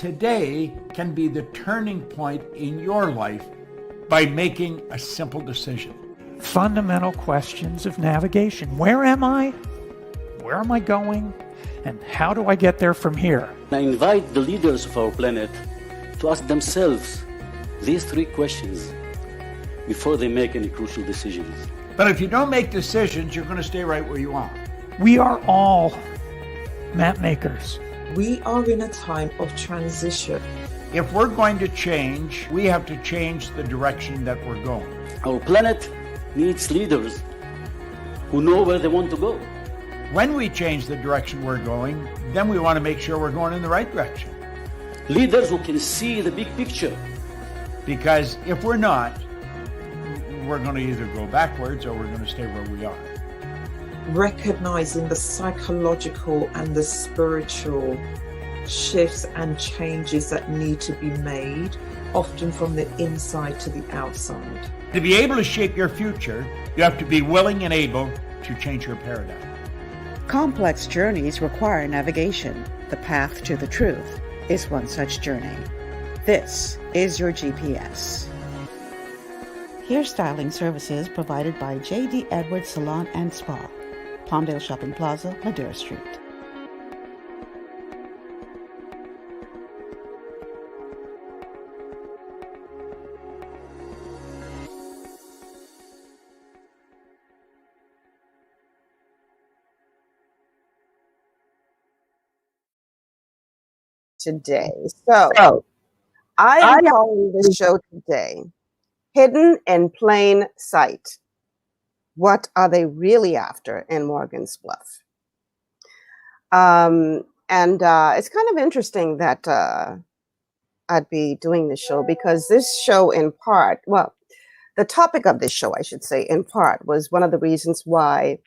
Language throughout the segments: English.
Today can be the turning point in your life by making a simple decision. Fundamental questions of navigation. Where am I? Where am I going? And how do I get there from here? I invite the leaders of our planet to ask themselves these three questions before they make any crucial decisions. But if you don't make decisions, you're going to stay right where you are. We are all map makers. We are in a time of transition. If we're going to change, we have to change the direction that we're going. Our planet needs leaders who know where they want to go. When we change the direction we're going, then we want to make sure we're going in the right direction. Leaders who can see the big picture. Because if we're not, we're going to either go backwards or we're going to stay where we are. Recognizing the psychological and the spiritual shifts and changes that need to be made, often from the inside to the outside. To be able to shape your future, you have to be willing and able to change your paradigm. Complex journeys require navigation. The path to the truth is one such journey. This is your GPS. Hairstyling services provided by J.D. Edwards Salon and Spa, Palmdale Shopping Plaza, Madera Street. Today. So I am calling this show today, Hidden in Plain Sight. What are they really after in Morgan's Bluff? And it's kind of interesting that I'd be doing this show because this show in part, well, the topic of this show, I should say, in part, was one of the reasons why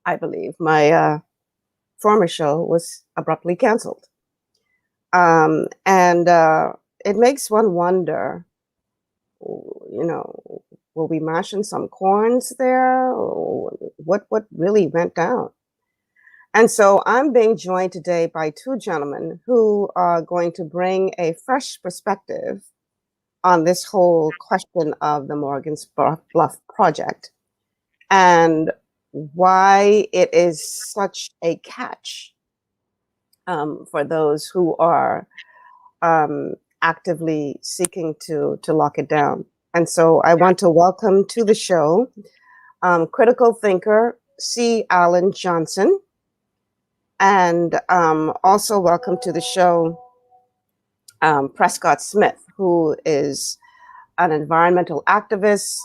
I believe my former show was abruptly canceled. It makes one wonder, you know, were we mashing some corns there? Or what really went down? And so I'm being joined today by two gentlemen who are going to bring a fresh perspective on this whole question of the Morgan's Bluff project and why it is such a catch for those who are actively seeking to lock it down. And so I want to welcome to the show critical thinker C. Alan Johnson, and also welcome to the show Prescott Smith, who is an environmental activist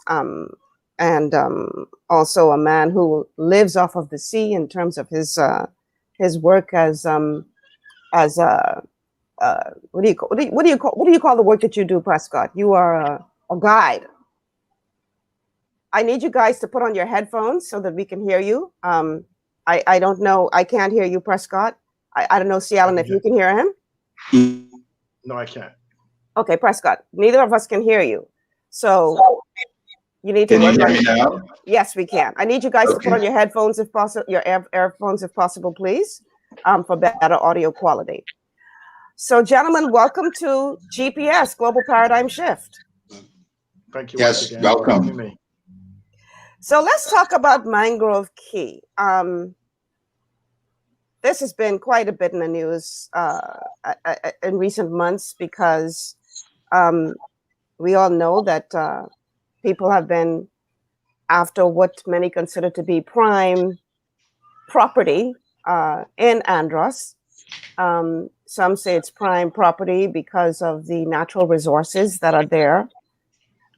and also a man who lives off of the sea in terms of his work as what do you call the work that you do, Prescott? You are a guide. I need you guys to put on your headphones so that we can hear you. I don't know. I can't hear you, Prescott. I don't know, C. Allen, if you can hear him. No, I can't. Okay, Prescott. Neither of us can hear you. So you need to Can you work hear on me now? Yes, we can. I need you guys to put on your headphones if possible, your earphones if possible, please, for better audio quality. So, gentlemen, welcome to GPS, Global Paradigm Shift. Thank you. Yes, once again for welcome. having me. So let's talk about Mangrove Key. This has been quite a bit in the news in recent months because we all know that people have been after what many consider to be prime property in Andros. Some say it's prime property because of the natural resources that are there.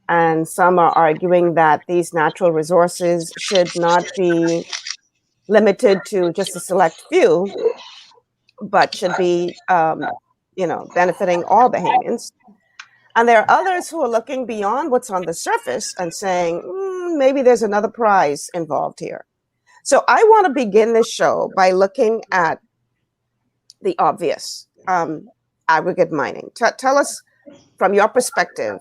And some are arguing that these natural resources should not be limited to just a select few, but should be, benefiting all Bahamians. And there are others who are looking beyond what's on the surface and saying, maybe there's another prize involved here. So I want to begin this show by looking at the obvious, aggregate mining. Tell us from your perspective,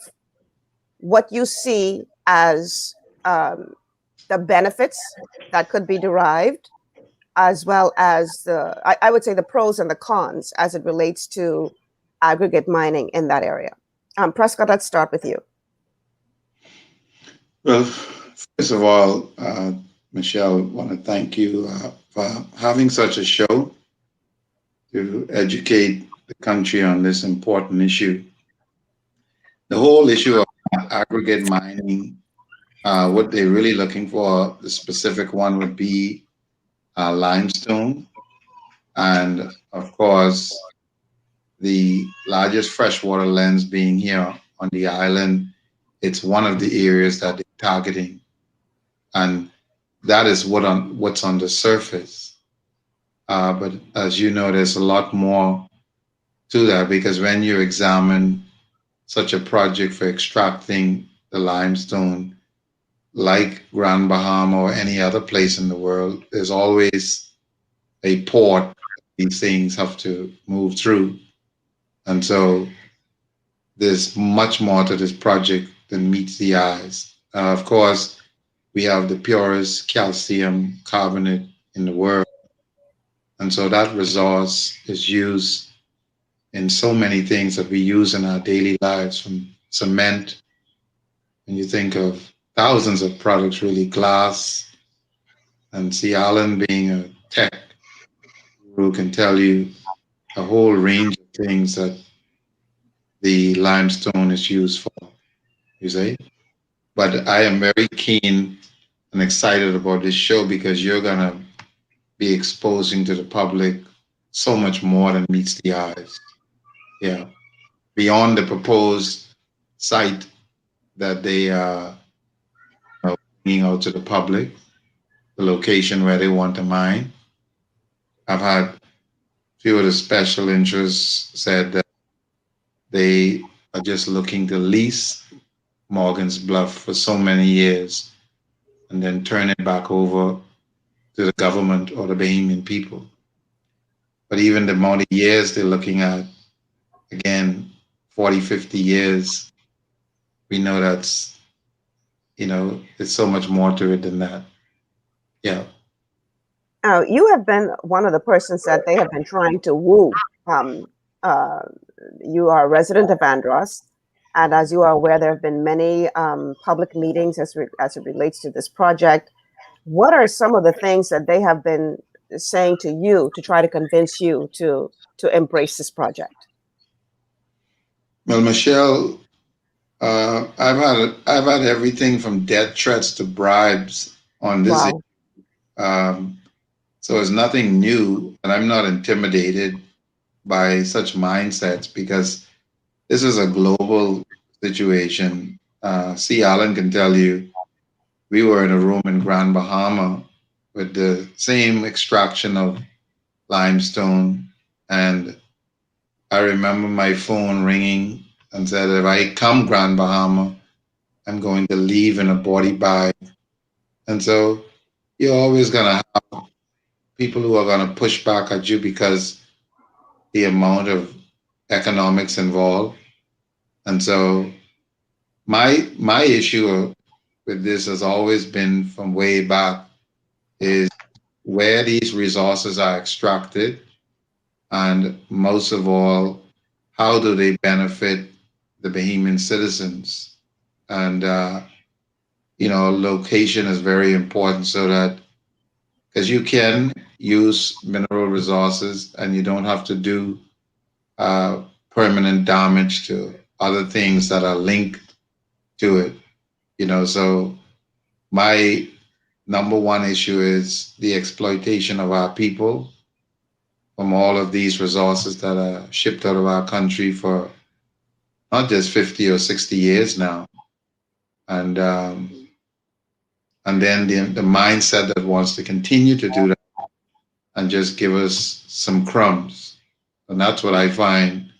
what you see as the benefits that could be derived as well as I would say the pros and the cons as it relates to aggregate mining in that area. Prescott, let's start with you. Well, first of all, Michelle, I want to thank you for having such a show to educate the country on this important issue. The whole issue of aggregate mining, what they're really looking for, the specific one would be limestone. And of course, the largest freshwater lens being here on the island, it's one of the areas that they're targeting. And that is what's on the surface. But as you know, there's a lot more to that, because when you examine such a project for extracting the limestone, like Grand Bahama or any other place in the world, there's always a port these things have to move through. And so there's much more to this project than meets the eyes. Of course, we have the purest calcium carbonate in the world. And so that resource is used in so many things that we use in our daily lives, from cement, when you think of thousands of products, really, glass, and see Alan being a tech who can tell you a whole range of things that the limestone is used for, you see. But I am very keen and excited about this show, because you're gonna be exposing to the public so much more than meets the eyes. Yeah, beyond the proposed site that they are bringing out to the public, the location where they want to mine. I've had a few of the special interests said that they are just looking to lease Morgan's Bluff for so many years and then turn it back over to the government or the Bahamian people. But even the amount of years they're looking at, again, 40, 50 years, we know that's, it's so much more to it than that. Yeah. You have been one of the persons that they have been trying to woo. You are a resident of Andros, and as you are aware, there have been many public meetings as it relates to this project. What are some of the things that they have been saying to you to try to convince you to embrace this project? Well, Michelle, I've had everything from death threats to bribes on this. Wow. So it's nothing new, and I'm not intimidated by such mindsets, because this is a global situation. C. Allen can tell you, we were in a room in Grand Bahama with the same extraction of limestone, and I remember my phone ringing and said, if I come Grand Bahama, I'm going to leave in a body bag. And so you're always going to have people who are going to push back at you because the amount of economics involved. And so my issue with this has always been, from way back, is where these resources are extracted, and most of all, how do they benefit the Bahamian citizens? And location is very important, so that, because you can use mineral resources and you don't have to do permanent damage to other things that are linked to it. So my number one issue is the exploitation of our people from all of these resources that are shipped out of our country for not just 50 or 60 years now. And then the mindset that wants to continue to do that and just give us some crumbs. And that's what I find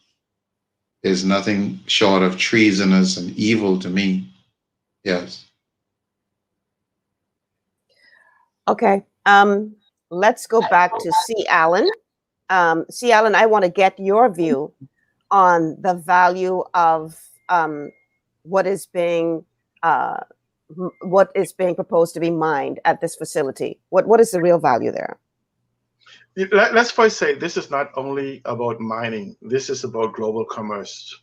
is nothing short of treasonous and evil to me. Yes. Okay. Let's go back to C. Allen. C. Allen, I want to get your view on the value of what is being proposed to be mined at this facility. What is the real value there? Let's first say this is not only about mining. This is about global commerce.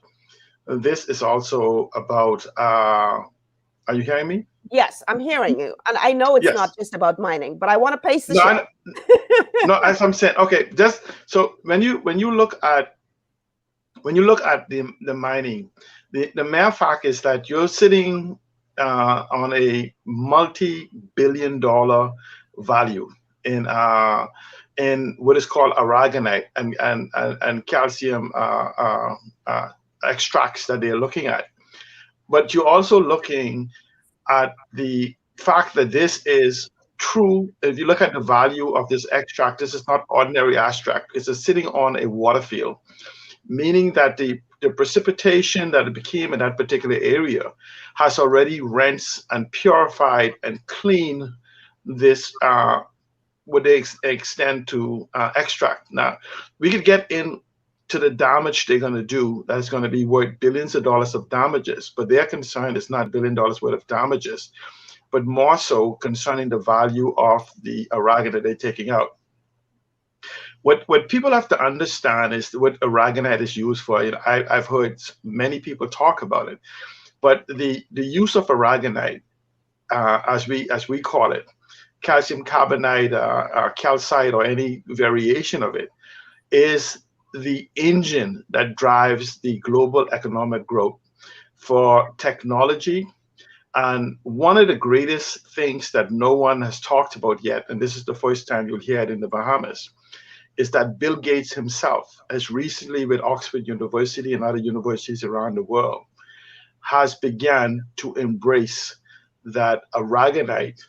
This is also about. Are you hearing me? Yes, I'm hearing you, and I know it's Yes. not just about mining, but I want to pace the No, show. no, as I'm saying, okay, just so when you look at the mining, the mere fact is that you're sitting on a multi-billion-dollar value in what is called aragonite and calcium extracts that they're looking at. But you're also looking at the fact that this is true. If you look at the value of this extract, this is not ordinary extract. It's sitting on a water field, meaning that the precipitation that it became in that particular area has already rinsed and purified and cleaned this what they extend to extract. Now, we could get into the damage they're going to do. That's going to be worth billions of dollars of damages, but their concern is not $1 billion worth of damages, but more so concerning the value of the aragonite that they're taking out. What people have to understand is what aragonite is used for. You know, I've heard many people talk about it, but the use of aragonite, as we call it, calcium carbonate, calcite, or any variation of it, is the engine that drives the global economic growth for technology. And one of the greatest things that no one has talked about yet, and this is the first time you'll hear it in the Bahamas, is that Bill Gates himself has recently, with Oxford University and other universities around the world, has begun to embrace that aragonite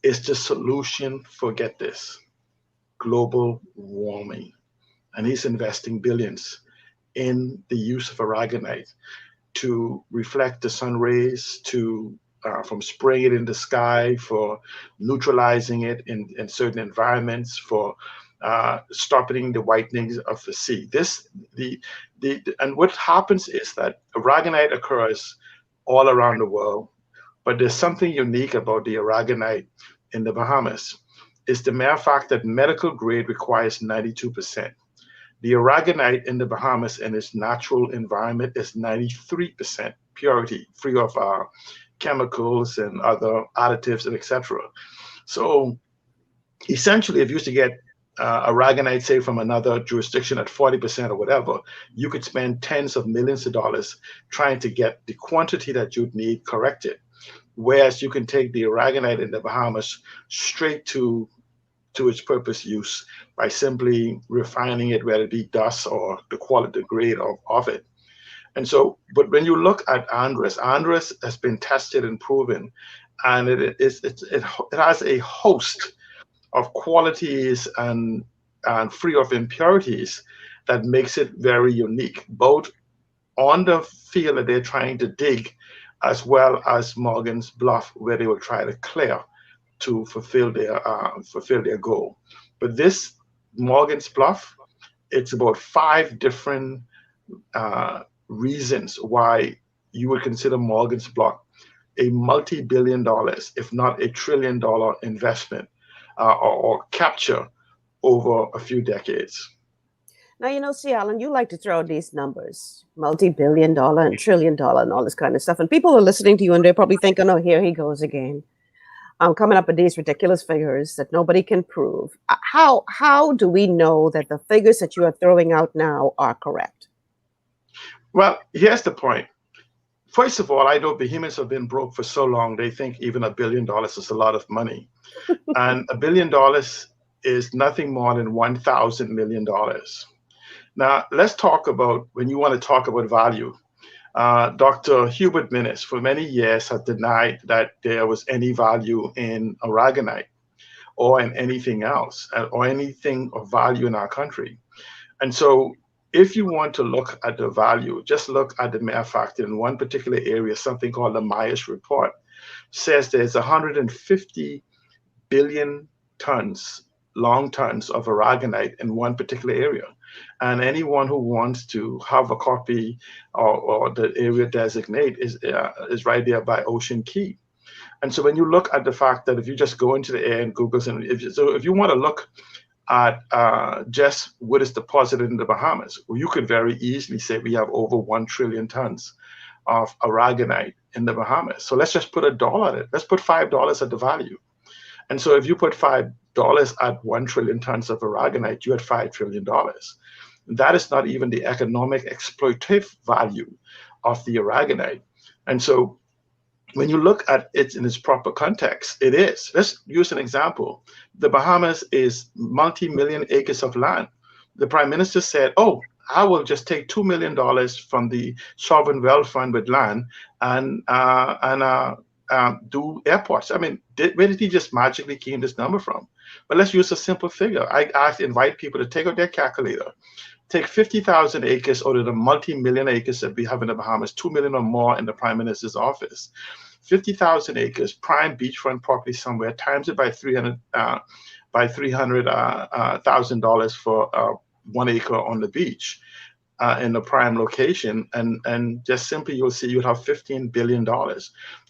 is the solution for, get this, global warming. And he's investing billions in the use of aragonite to reflect the sun rays, to from spraying it in the sky, for neutralizing it in certain environments, for stopping the whitening of the sea. And what happens is that aragonite occurs all around the world, but there's something unique about the aragonite in the Bahamas. It's the mere fact that medical grade requires 92%. The aragonite in the Bahamas in its natural environment is 93% purity, free of chemicals and other additives and etc. So essentially, if you used to get aragonite, say, from another jurisdiction at 40% or whatever, you could spend tens of millions of dollars trying to get the quantity that you'd need corrected. Whereas you can take the aragonite in the Bahamas straight to its purpose use by simply refining it, whether it be dust or the quality, the grade of it. And so, but when you look at Andres has been tested and proven, and it has a host of qualities and free of impurities that makes it very unique, both on the field that they're trying to dig, as well as Morgan's Bluff, where they will try to clear to fulfill their goal. But this Morgan's Bluff, it's about 5 different reasons why you would consider Morgan's Bluff a multi-billion dollars, if not $1 trillion investment or capture over a few decades. Now, you know, C. Allen, you like to throw these numbers, multi-billion dollar and $1 trillion and all this kind of stuff. And people are listening to you and they're probably thinking, oh, here he goes again. I'm coming up with these ridiculous figures that nobody can prove. How do we know that the figures that you are throwing out now are correct? Well, here's the point. First of all, I know Bahamians have been broke for so long, they think even $1 billion is a lot of money. And $1 billion is nothing more than $1,000 million. Now, let's talk about, when you want to talk about value, Dr. Hubert Minnis for many years has denied that there was any value in aragonite or in anything else or anything of value in our country. And so if you want to look at the value, just look at the mere fact that in one particular area, something called the Myers Report says there's 150 billion tons, long tons of aragonite in one particular area. And anyone who wants to have a copy or the area designate is right there by Ocean Key. And so when you look at the fact that if you just go into the air and Google, and if you want to look at just what is deposited in the Bahamas, well, you could very easily say we have over 1 trillion tons of aragonite in the Bahamas. So let's just put $1 on it. Let's put $5 at the value. And so if you put $5 at 1 trillion tons of aragonite, you had $5 trillion. That is not even the economic exploitative value of the aragonite. And so when you look at it in its proper context, it is. Let's use an example. The Bahamas is multi-million acres of land. The Prime Minister said, oh, I will just take $2 million from the Sovereign Wealth Fund with land and do airports. I mean, where did he just magically came this number from? But let's use a simple figure. I invite people to take out their calculator, take 50,000 acres out of the multi-million acres that we have in the Bahamas, 2 million or more in the Prime Minister's office. 50,000 acres, prime beachfront property somewhere, times it by $300,000 for 1 acre on the beach in the prime location, and just simply you'll see you'll have $15 billion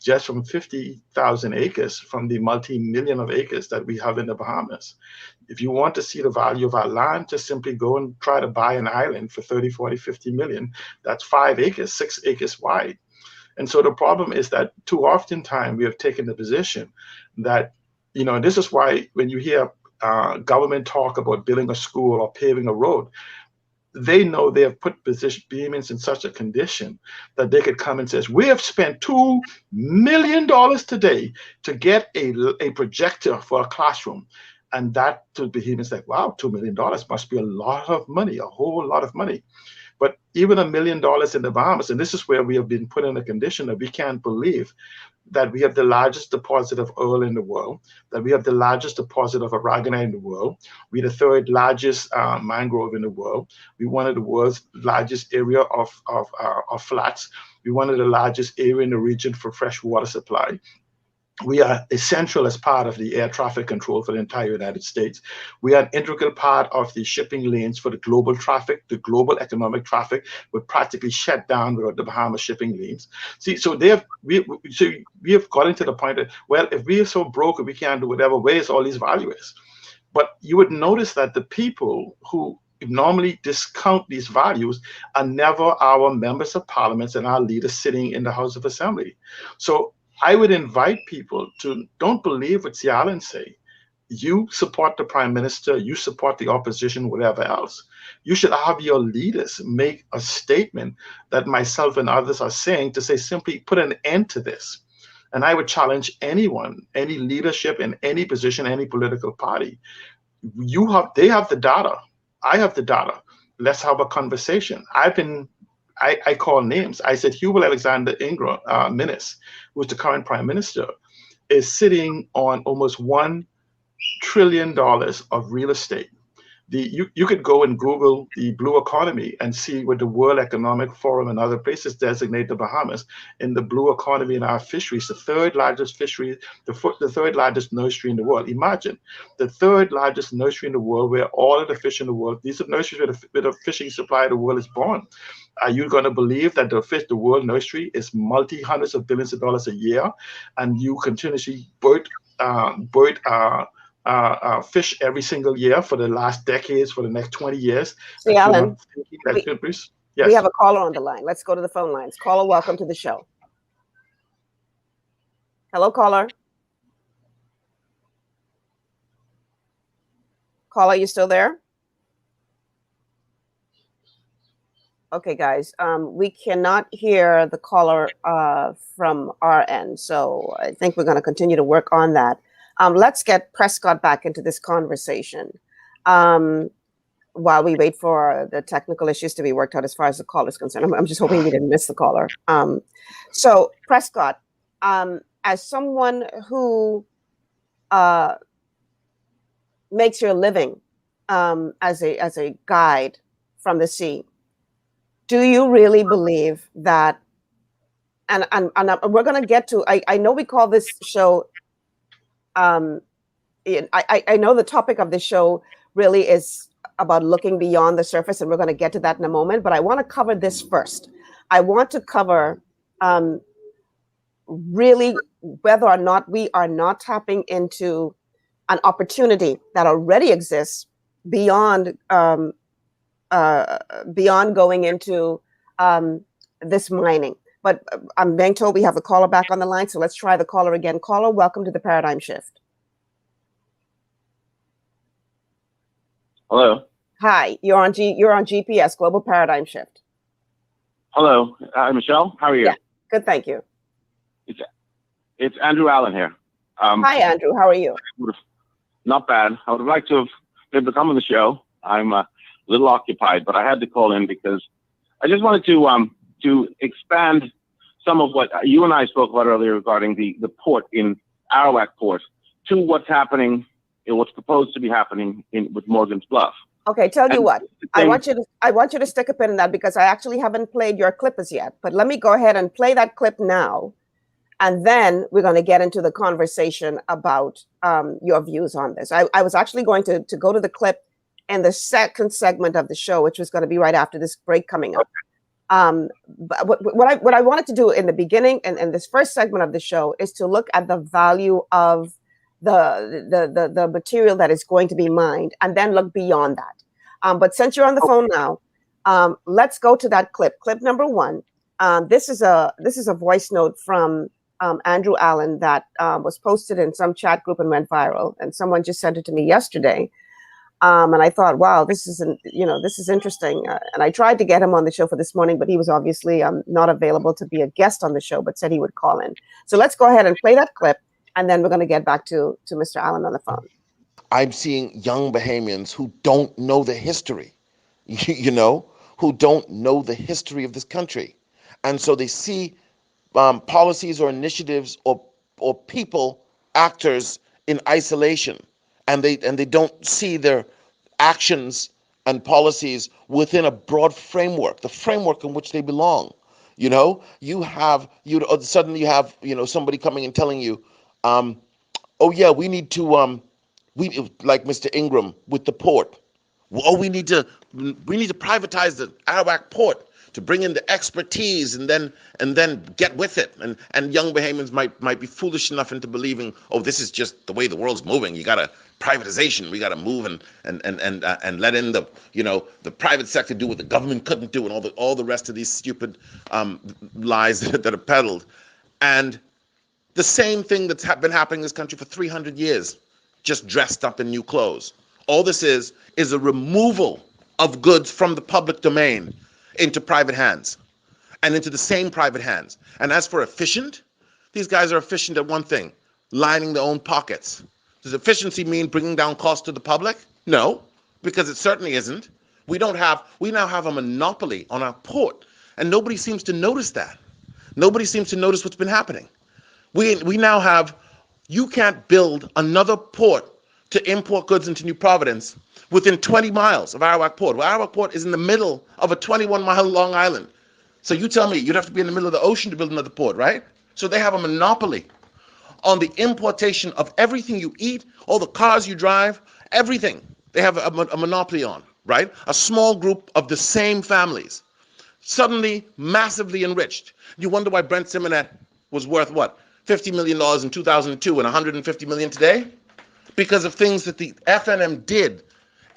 just from 50,000 acres from the multi-million of acres that we have in the Bahamas. If you want to see the value of our land, just simply go and try to buy an island for 30, 40, 50 million. That's 5 acres, 6 acres wide. And so the problem is that too often time we have taken the position that, you know, this is why when you hear government talk about building a school or paving a road, they know they have put Bahamians in such a condition that they could come and say, we have spent $2 million today to get a projector for a classroom. And that to Bahamians like, wow, $2 million must be a lot of money, a whole lot of money. But even $1 million in the Bahamas, and this is where we have been put in a condition that we can't believe that we have the largest deposit of oil in the world, that we have the largest deposit of aragonite in the world. We're the 3rd largest mangrove in the world. We're one of the world's largest area of flats. We're one of the largest area in the region for fresh water supply. We are essential as part of the air traffic control for the entire United States. We are an integral part of the shipping lanes for the global traffic. The global economic traffic would practically shut down without the Bahamas shipping lanes. See, so we have gotten to the point that, well, if we are so broke and we can't do whatever, where's all these values? But you would notice that the people who normally discount these values are never our members of parliament and our leaders sitting in the House of Assembly. So I would invite people to don't believe what Cialan say. You support the Prime Minister, you support the opposition, whatever else. You should have your leaders make a statement that myself and others are saying to say simply put an end to this. And I would challenge anyone, any leadership in any position, any political party. They have the data. I have the data. Let's have a conversation. I call names. I said Hubert Alexander Minnis, who's the current Prime Minister, is sitting on almost $1 trillion of real estate. You could go and Google the blue economy and see what the World Economic Forum and other places designate the Bahamas in the blue economy in our fisheries, the 3rd largest fishery, the 3rd largest nursery in the world. Imagine the 3rd largest nursery in the world where all of the fish in the world, these are nurseries where the fishing supply of the world is born. Are you going to believe that the world nursery is multi-hundreds of billions of dollars a year and you continuously fish every single year for the last decades, for the next 20 years? See, Alan, yes. We have a caller on the line. Let's go to the phone lines. Caller, welcome to the show. Hello, caller. Caller, you still there? Okay, guys, we cannot hear the caller from our end, so I think we're going to continue to work on that. Let's get Prescott back into this conversation while we wait for the technical issues to be worked out as far as the caller is concerned. I'm just hoping we didn't miss the caller. So, Prescott, as someone who makes your living as a guide from the sea, do you really believe that, and we're going to get to, I know we call this show, I know the topic of this show really is about looking beyond the surface, and we're going to get to that in a moment, but I want to cover this first. I want to cover really whether or not we are not tapping into an opportunity that already exists beyond beyond going into this mining. But I'm being told we have a caller back on the line, so let's try the caller again. Caller, welcome to the Paradigm Shift. Hello. Hi, you're on GPS Global Paradigm Shift. Hello. Michelle, how are you? Yeah, good, thank you. It's Andrew Allen here. Hi, Andrew. How are you? Not bad. I would have liked to have been to come on the show. I'm a little occupied, but I had to call in because I just wanted to expand some of what you and I spoke about earlier regarding the port in Arawak Port to what's happening, what's proposed to be happening with Morgan's Bluff. Okay, tell you what, I want you to stick a pin in that because I actually haven't played your clip as yet. But let me go ahead and play that clip now, and then we're going to get into the conversation about your views on this. I was actually going to go to the clip in the second segment of the show, which was going to be right after this break coming up. But what I wanted to do in the beginning and this first segment of the show is to look at the value of the material that is going to be mined, and then look beyond that. But since you're on the phone now, let's go to that clip. Clip number 1. This is a voice note from Andrew Allen that was posted in some chat group and went viral. And someone just sent it to me yesterday. And I thought, wow, this is interesting. And I tried to get him on the show for this morning, but he was obviously not available to be a guest on the show, but said he would call in. So let's go ahead and play that clip, and then we're going to get back to Mr. Allen on the phone. I'm seeing young Bahamians who don't know the history, who don't know the history of this country. And so they see policies or initiatives or people, actors in isolation. And they don't see their actions and policies within a broad framework, the framework in which they belong. Suddenly you have somebody coming and telling you, oh yeah, we need to like Mr. Ingram with the port. Oh, we need to privatize the Arawak port to bring in the expertise and then get with it. And young Bahamians might be foolish enough into believing, oh, this is just the way the world's moving. You gotta privatization. We gotta move and let in the private sector do what the government couldn't do, and all the rest of these stupid lies that are peddled. And the same thing that's been happening in this country for 300 years, just dressed up in new clothes. All this is a removal of goods from the public domain into private hands and into the same private hands. And as for efficient, these guys are efficient at one thing, lining their own pockets. Does efficiency mean bringing down costs to the public? No, because it certainly isn't. We now have a monopoly on our port, and nobody seems to notice that. Nobody seems to notice what's been happening. We now have, you can't build another port to import goods into New Providence within 20 miles of Arawak Port. Well, Arawak Port is in the middle of a 21-mile long island. So you tell me you'd have to be in the middle of the ocean to build another port, right? So they have a monopoly on the importation of everything you eat, all the cars you drive, everything. They have a monopoly on, right? A small group of the same families, suddenly massively enriched. You wonder why Brent Simonet was worth what? $50 million in 2002 and $150 million today? Because of things that the FNM did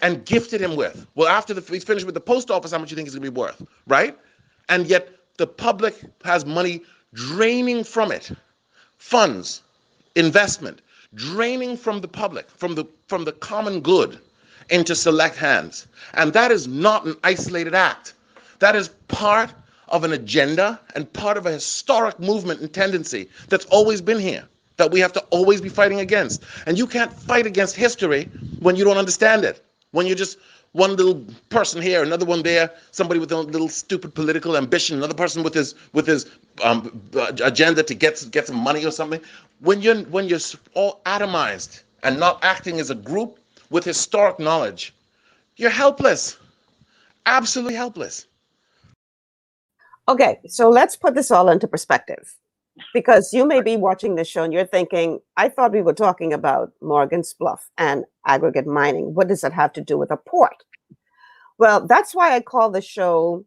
and gifted him with. Well, after he's finished with the post office, how much do you think he's going to be worth, right? And yet the public has money draining from it, funds, investment, draining from the public, from the common good into select hands. And that is not an isolated act. That is part of an agenda and part of a historic movement and tendency that's always been here, that we have to always be fighting against. And you can't fight against history when you don't understand it. When you're just one little person here, another one there, somebody with a little stupid political ambition, another person with his agenda to get some money or something. When you're all atomized and not acting as a group with historic knowledge, you're helpless, absolutely helpless. Okay, so let's put this all into perspective, because you may be watching this show and you're thinking, I thought we were talking about Morgan's Bluff and aggregate mining. What does that have to do with a port? Well, that's why I call the show,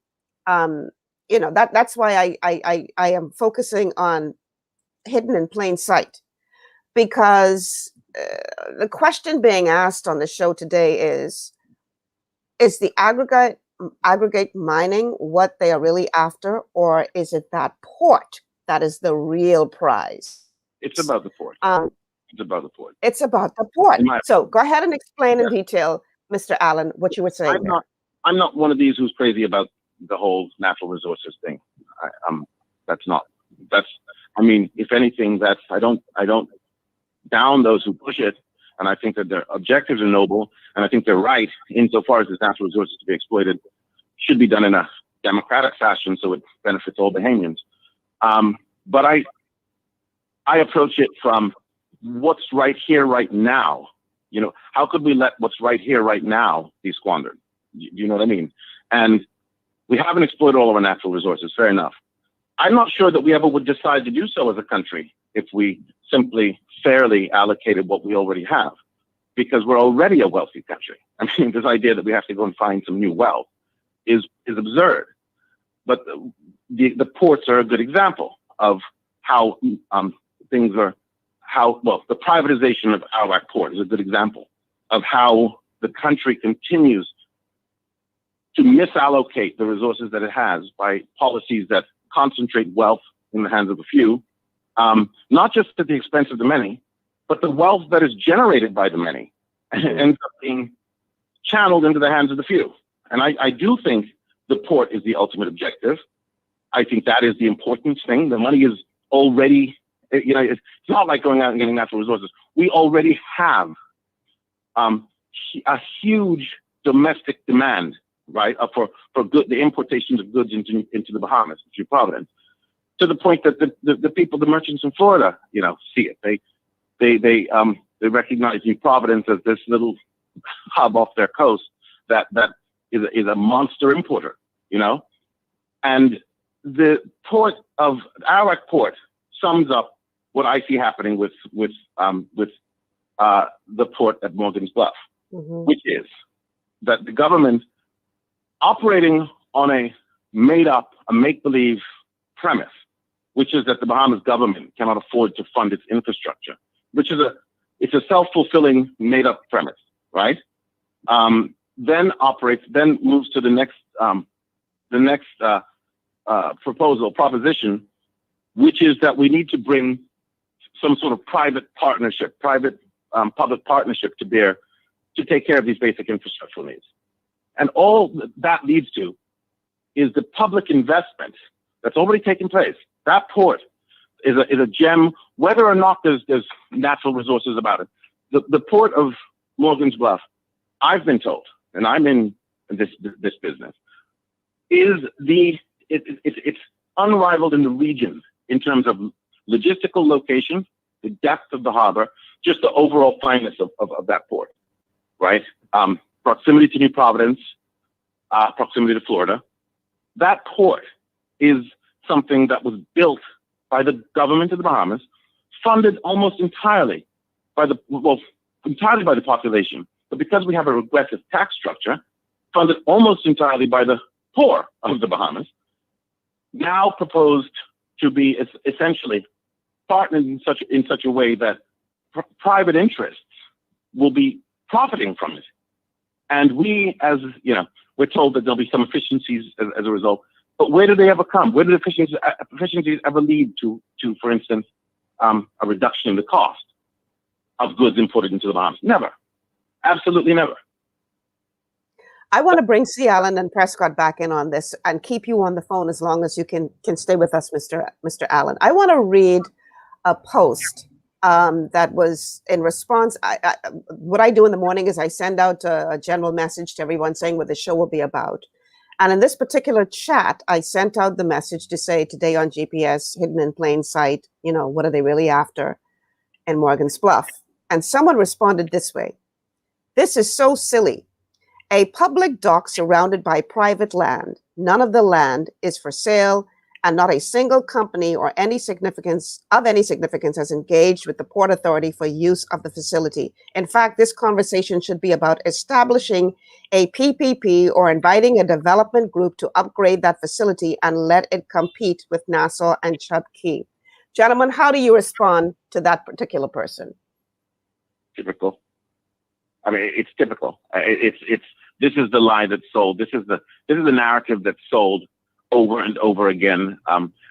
that's why I am focusing on hidden in plain sight, because the question being asked on the show today is, is the aggregate mining what they are really after, or is it that port that is the real prize? It's about the port. It's about the port. It's about the port. So go ahead and explain in detail, Mr. Allen, what you were saying. I'm not one of these who's crazy about the whole natural resources thing. I mean, if anything, I don't down those who push it, and I think that their objectives are noble, and I think they're right insofar as this natural resources to be exploited should be done in a democratic fashion so it benefits all Bahamians. But I approach it from what's right here, right now. You know, how could we let what's right here, right now be squandered? You know what I mean? And we haven't exploited all of our natural resources, fair enough. I'm not sure that we ever would decide to do so as a country if we simply fairly allocated what we already have, because we're already a wealthy country. I mean, this idea that we have to go and find some new wealth is absurd. But the ports are a good example of how things are, the privatization of Arawak Port is a good example of how the country continues to misallocate the resources that it has by policies that concentrate wealth in the hands of a few, not just at the expense of the many, but the wealth that is generated by the many ends up being channeled into the hands of the few. And I do think the port is the ultimate objective. I think that is the important thing. The money is already, you know, it's not like going out and getting natural resources. We already have a huge domestic demand, right, for the importations of goods into the Bahamas, through Providence, to the point that the people, the merchants in Florida, you know, see it. They recognize New Providence as this little hub off their coast that is a monster importer, you know. And the port of Arawak Port sums up what I see happening with the port at Morgan's Bluff, which is that the government, operating on a make-believe premise, which is that the Bahamas government cannot afford to fund its infrastructure, which is it's a self-fulfilling made-up premise, right? Then moves to the next proposition, which is that we need to bring some sort of private public partnership to bear to take care of these basic infrastructural needs. And all that leads to is the public investment that's already taken place. That port is a gem, whether or not there's natural resources about it. The port of Morgan's Bluff, I've been told, and I'm in this business, it's unrivaled in the region in terms of logistical location, the depth of the harbor, just the overall fineness of that port, right? Proximity to New Providence, proximity to Florida. That port is something that was built by the government of the Bahamas, funded almost entirely by the population, but because we have a regressive tax structure, funded almost entirely by the poor of the Bahamas, now proposed to be essentially partnered in such a way that private interests will be profiting from it. And we, as you know, we're told that there'll be some efficiencies as a result. But where do they ever come? Where do efficiencies ever lead to, for instance, a reduction in the cost of goods imported into the Bahamas? Never. Absolutely never. I want to bring C. Allen and Prescott back in on this and keep you on the phone as long as you can stay with us, Mr. Allen. I want to read a post that was in response. What I do in the morning is I send out a general message to everyone saying what the show will be about. And in this particular chat, I sent out the message to say today on GPS, hidden in plain sight, you know, what are they really after in Morgan's Bluff? And someone responded this way: "This is so silly. A public dock surrounded by private land. None of the land is for sale, and not a single company or any significance has engaged with the Port Authority for use of the facility. In fact, this conversation should be about establishing a PPP or inviting a development group to upgrade that facility and let it compete with Nassau and Chub Cay." Gentlemen, how do you respond to that particular person? Typical. I mean, it's typical. It's This is the lie that's sold. This is the narrative that's sold over and over again.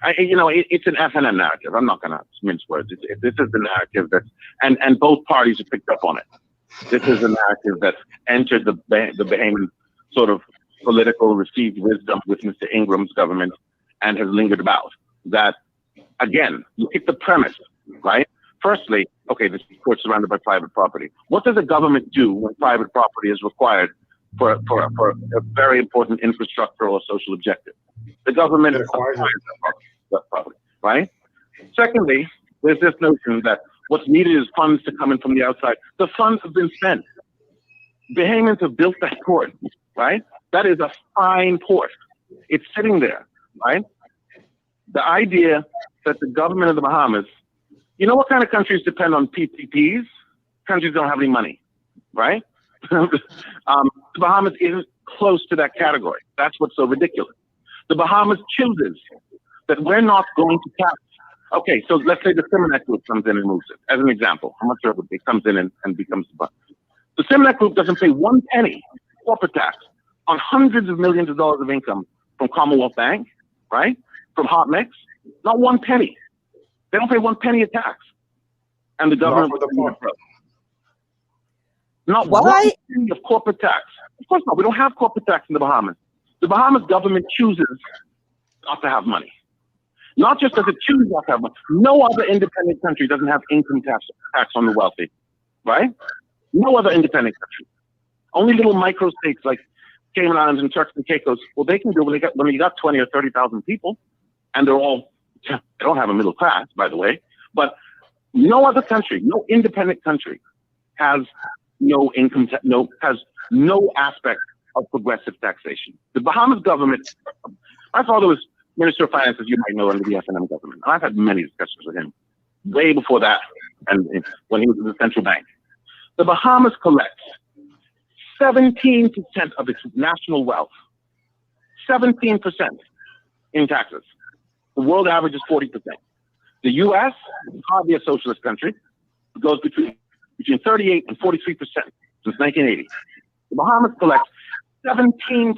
It's an F&M narrative. I'm not going to mince words. This is the narrative that, and both parties have picked up on it. This is the narrative that entered the Bahamian sort of political received wisdom with Mr. Ingram's government and has lingered about. That, again, look at the premise, right? Firstly, okay, this court's surrounded by private property. What does a government do when private property is required for a very important infrastructural or social objective? The government acquires that property, right? Secondly, there's this notion that what's needed is funds to come in from the outside. The funds have been spent. Bahamians have built that port, right? That is a fine port. It's sitting there, right? The idea that the government of the Bahamas, you know what kind of countries depend on PPPs? Countries don't have any money, right? The Bahamas isn't close to that category. That's what's so ridiculous. The Bahamas chooses that we're not going to tax. Okay, so let's say the Simonette Group comes in and moves it, as an example. I'm not sure if it comes in and becomes the Bahamas. The Simonette Group doesn't pay 1 penny corporate tax on hundreds of millions of dollars of income from Commonwealth Bank, right? From Hot Mix, not 1 penny. They don't pay 1 penny of tax. And the government not Why? 1 penny of corporate tax. Of course not. We don't have corporate tax in the Bahamas. The Bahamas government chooses not to have money. Not just does it choose not to have money. No other independent country doesn't have income tax on the wealthy, right? No other independent country. Only little micro states like Cayman Islands and Turks and Caicos, well, they can do when you got 20 or 30,000 people, and they don't have a middle class, by the way, but no other country, no independent country has no income, has no aspect of progressive taxation. The Bahamas government, my father was Minister of Finance, as you might know, under the F&M government. And I've had many discussions with him way before that, and when he was in the central bank. The Bahamas collects 17% of its national wealth, 17% in taxes. The world average is 40%. The U.S., hardly a socialist country, goes between 38 and 43% since 1980. The Bahamas collects 17%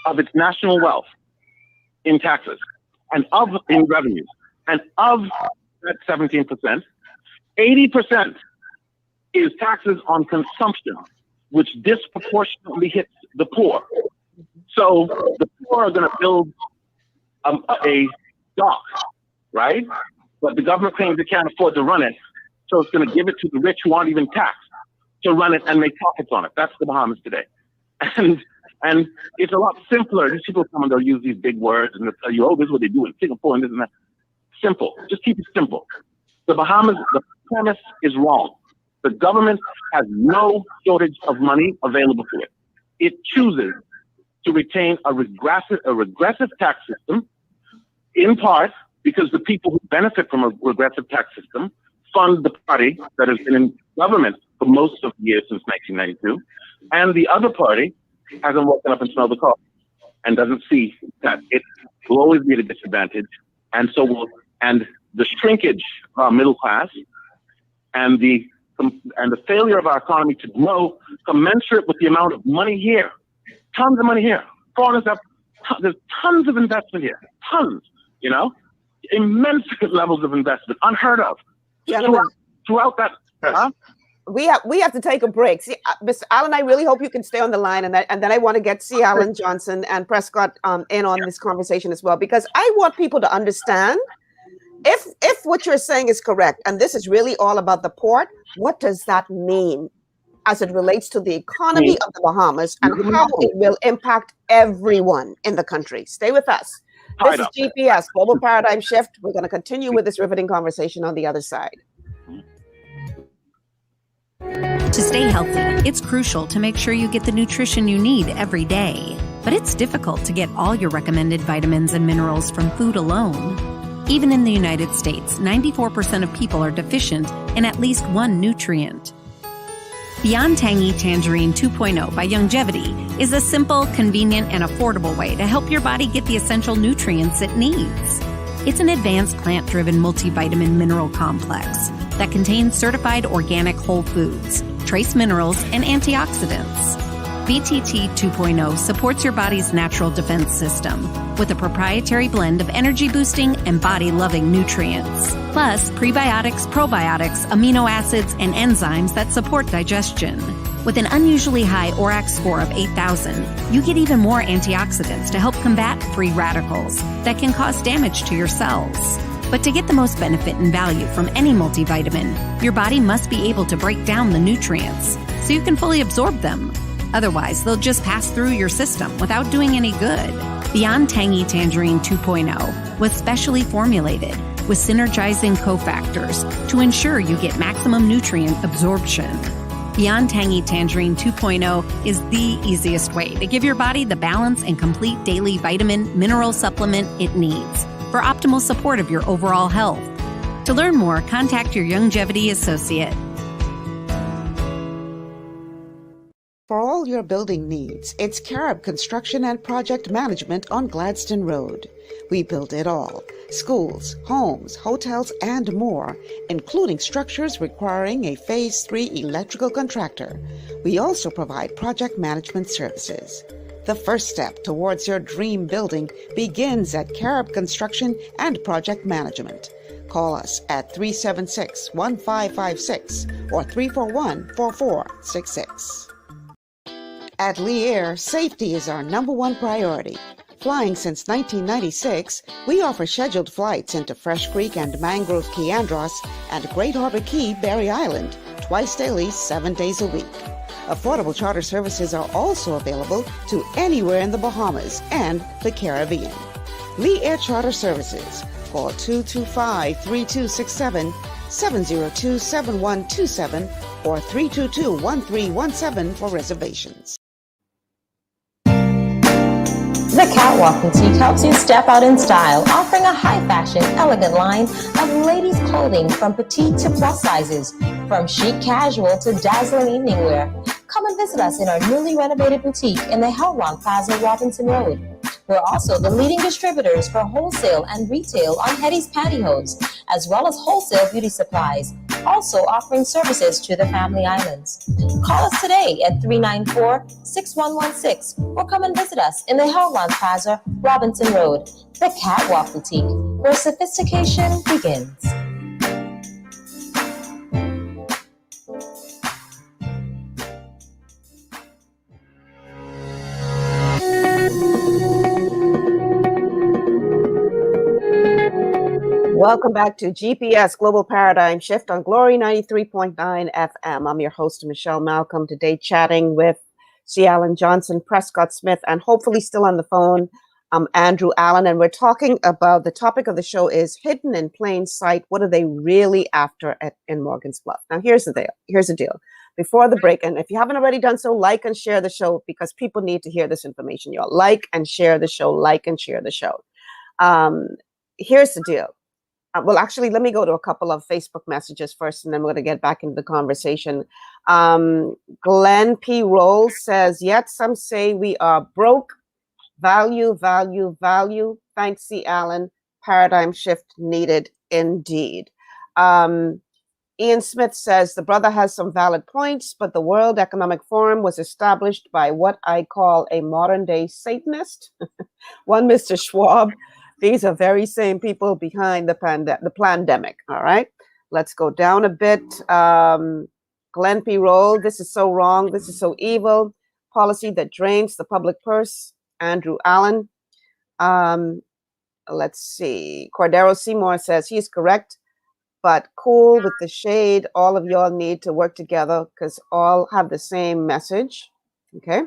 of its national wealth in taxes and in revenues. And of that 17%, 80% is taxes on consumption, which disproportionately hits the poor. So the poor are going to build a dock, right? But the government claims it can't afford to run it, so it's going to give it to the rich who aren't even taxed to run it and make profits on it. That's the Bahamas today. And it's a lot simpler. These people come and they'll use these big words and they'll tell you, oh, this is what they do in Singapore and this and that. Simple. Just keep it simple. The Bahamas, the premise is wrong. The government has no shortage of money available to it. It chooses to retain a regressive tax system, in part because the people who benefit from a regressive tax system fund the party that has been in government for most of the years since 1992, and the other party hasn't woken up and smelled the coffee and doesn't see that it will always be at a disadvantage, and so and the shrinkage of our middle class and the failure of our economy to grow commensurate with the amount of money here. Tons of money here. Foreigners have, there's tons of investment here. Tons, immense levels of investment, unheard of. Throughout that. Huh? We have to take a break. See, Mr. Allen, I really hope you can stay on the line, and then I want to get C. Allen Johnson and Prescott in on this conversation as well, because I want people to understand if what you're saying is correct, and this is really all about the port, what does that mean as it relates to the economy of the Bahamas and how it will impact everyone in the country? Stay with us. This is GPS, Global Paradigm Shift. We're going to continue with this riveting conversation on the other side. To stay healthy, it's crucial to make sure you get the nutrition you need every day. But it's difficult to get all your recommended vitamins and minerals from food alone. Even in the United States, 94% of people are deficient in at least one nutrient. Beyond Tangy Tangerine 2.0 by Youngevity is a simple, convenient, and affordable way to help your body get the essential nutrients it needs. It's an advanced plant-driven multivitamin mineral complex that contains certified organic whole foods, trace minerals, and antioxidants. VTT 2.0 supports your body's natural defense system with a proprietary blend of energy-boosting and body-loving nutrients, plus prebiotics, probiotics, amino acids, and enzymes that support digestion. With an unusually high ORAC score of 8,000, you get even more antioxidants to help combat free radicals that can cause damage to your cells. But to get the most benefit and value from any multivitamin, your body must be able to break down the nutrients so you can fully absorb them. Otherwise, they'll just pass through your system without doing any good. Beyond Tangy Tangerine 2.0 was specially formulated with synergizing cofactors to ensure you get maximum nutrient absorption. Beyond Tangy Tangerine 2.0 is the easiest way to give your body the balance and complete daily vitamin mineral supplement it needs for optimal support of your overall health. To learn more, contact your Youngevity associate. For all your building needs, it's Carib Construction and Project Management on Gladstone Road. We build it all: schools, homes, hotels, and more, including structures requiring a Phase 3 electrical contractor. We also provide project management services. The first step towards your dream building begins at Carib Construction and Project Management. Call us at 376-1556 or 341-4466. At Lee Air, safety is our #1 priority. Flying since 1996, we offer scheduled flights into Fresh Creek and Mangrove Key Andros and Great Harbor Key, Berry Island, twice daily, 7 days a week. Affordable charter services are also available to anywhere in the Bahamas and the Caribbean. Lee Air Charter Services. Call 225-3267, 702-7127, or 322-1317 for reservations. The Catwalk Boutique helps you step out in style, offering a high-fashion, elegant line of ladies' clothing from petite to plus sizes, from chic casual to dazzling evening wear. Come and visit us in our newly renovated boutique in the Helwan Plaza, Robinson Road. We're also the leading distributors for wholesale and retail on Hetty's Pantyhose, as well as wholesale beauty supplies, also offering services to the Family Islands. Call us today at 394-6116 or come and visit us in the Helwan Plaza, Robinson Road, the Catwalk Boutique, where sophistication begins. Welcome back to GPS Global Paradigm Shift on Glory 93.9 FM. I'm your host, Michelle Malcolm, today chatting with C. Alan Johnson, Prescott Smith, and hopefully still on the phone, Andrew Allen. And we're talking about, the topic of the show is hidden in plain sight. What are they really after in Morgan's Bluff? Now, here's the deal. Before the break, and if you haven't already done so, like and share the show, because people need to hear this information. Y'all like and share the show, Here's the deal. Well, actually, let me go to a couple of Facebook messages first, and then we're going to get back into the conversation. Glenn P. Rolls says, yet some say we are broke. Value. Thanks, C. Allen. Paradigm shift needed indeed. Ian Smith says, the brother has some valid points, but the World Economic Forum was established by what I call a modern-day Satanist. One Mr. Schwab. These are very same people behind the pandemic. All right, let's go down a bit. Glenn P. Roll, this is so wrong. This is so evil. Policy that drains the public purse. Andrew Allen. Let's see. Cordero Seymour says he's correct, but cool with the shade. All of y'all need to work together because all have the same message. Okay.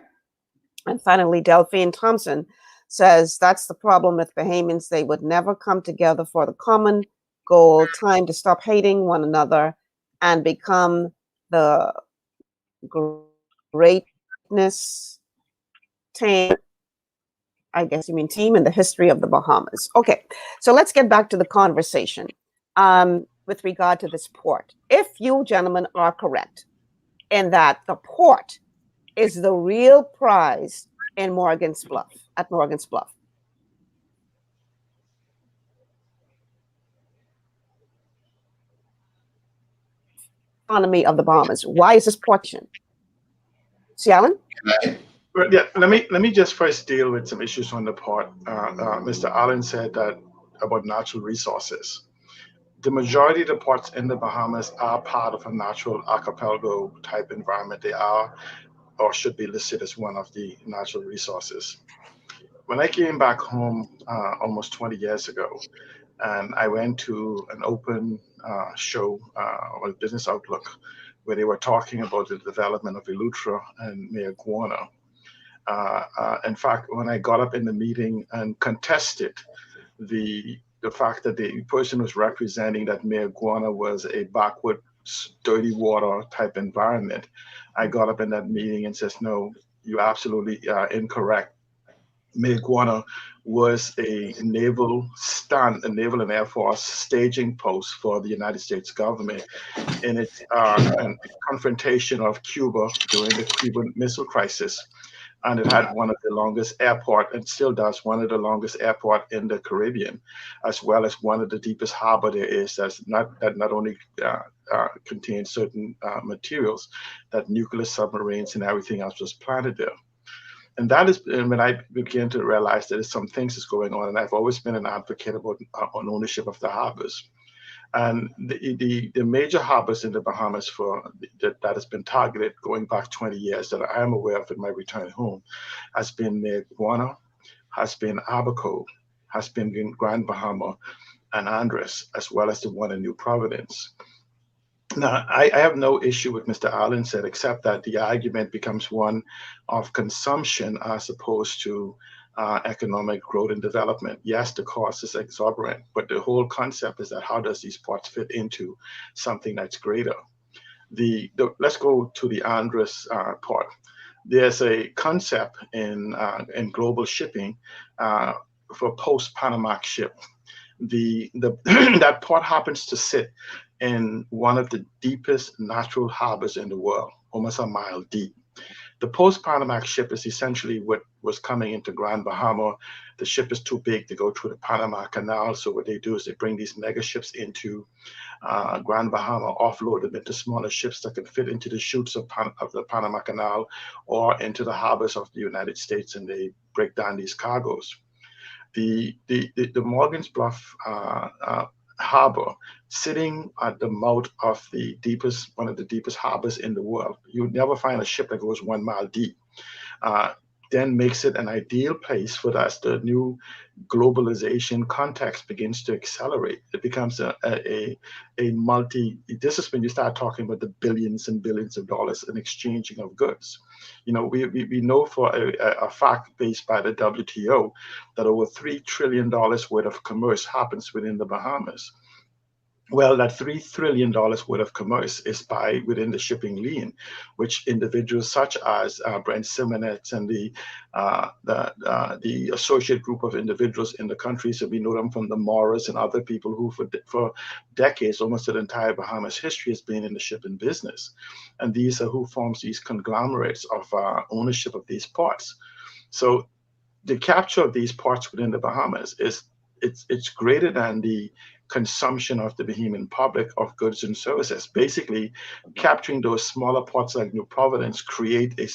And finally, Delphine Thompson says that's the problem with Bahamians. They would never come together for the common goal. Time to stop hating one another and become the greatness team. I guess you mean team in the history of the Bahamas. Okay, so let's get back to the conversation with regard to this port. If you gentlemen are correct in that the port is the real prize in Morgan's Bluff, at Morgan's Bluff. Economy of the Bahamas. Why is this portion? C. Allen? Well, yeah, let me just first deal with some issues on the part. Mr. Allen said that about natural resources. The majority of the ports in the Bahamas are part of a natural archipelago type environment. They are or should be listed as one of the natural resources. When I came back home almost 20 years ago, and I went to an open show on Business Outlook where they were talking about the development of Eleuthera and Mayaguana. In fact, when I got up in the meeting and contested the fact that the person was representing that Mayaguana was a backward, dirty water type environment, I got up in that meeting and says, no, you absolutely incorrect. Mayaguana was a naval and Air Force staging post for the United States government in its confrontation of Cuba during the Cuban Missile Crisis. And it had one of the longest airport, and still does, one of the longest airport in the Caribbean, as well as one of the deepest harbor there is. That not only contains certain materials, that nuclear submarines and everything else was planted there. And that is when I began to realize that there's some things that's going on. And I've always been an advocate about on ownership of the harbors. And the major harbors in the Bahamas that has been targeted going back 20 years that I am aware of in my return home has been Mayaguana, has been Abaco, has been Grand Bahama and Andres, as well as the one in New Providence. Now, I have no issue with Mr. Allen said, except that the argument becomes one of consumption as opposed to economic growth and development. Yes, the cost is exorbitant, but the whole concept is that how does these ports fit into something that's greater? Let's go to the Andres port. There's a concept in global shipping for post-Panamax ship. That port happens to sit in one of the deepest natural harbors in the world, almost a mile deep. The post-Panamax ship is essentially what was coming into Grand Bahama. The ship is too big to go through the Panama Canal, so what they do is they bring these mega ships into Grand Bahama, offload them into smaller ships that can fit into the chutes of the Panama Canal or into the harbors of the United States, and they break down these cargoes. The Morgan's Bluff harbor, sitting at the mouth of one of the deepest harbors in the world. You would never find a ship that goes 1 mile deep. Then makes it an ideal place for that as the new globalization context begins to accelerate. It becomes this is when you start talking about the billions and billions of dollars in exchanging of goods. You know, we know for a fact based by the WTO that over $3 trillion worth of commerce happens within the Bahamas. Well, that $3 trillion worth of commerce is within the shipping lane, which individuals such as Brent Simonetz and the associate group of individuals in the country, so we know them from the Moras and other people who for decades, almost the entire Bahamas history has been in the shipping business. And these are who forms these conglomerates of ownership of these ports. So the capture of these ports within the Bahamas it's greater than the consumption of the Bahamian public of goods and services. Basically, capturing those smaller ports like New Providence create a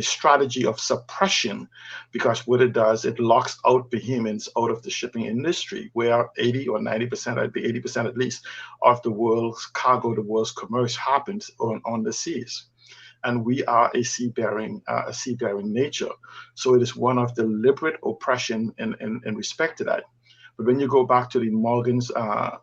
strategy of suppression, because what it does, it locks out Bahamians out of the shipping industry, where 80 or 90%, I'd be 80% at least, of the world's cargo, the world's commerce happens on the seas. And we are a seafaring nature. So it is one of deliberate oppression in respect to that. But when you go back to the Morgan's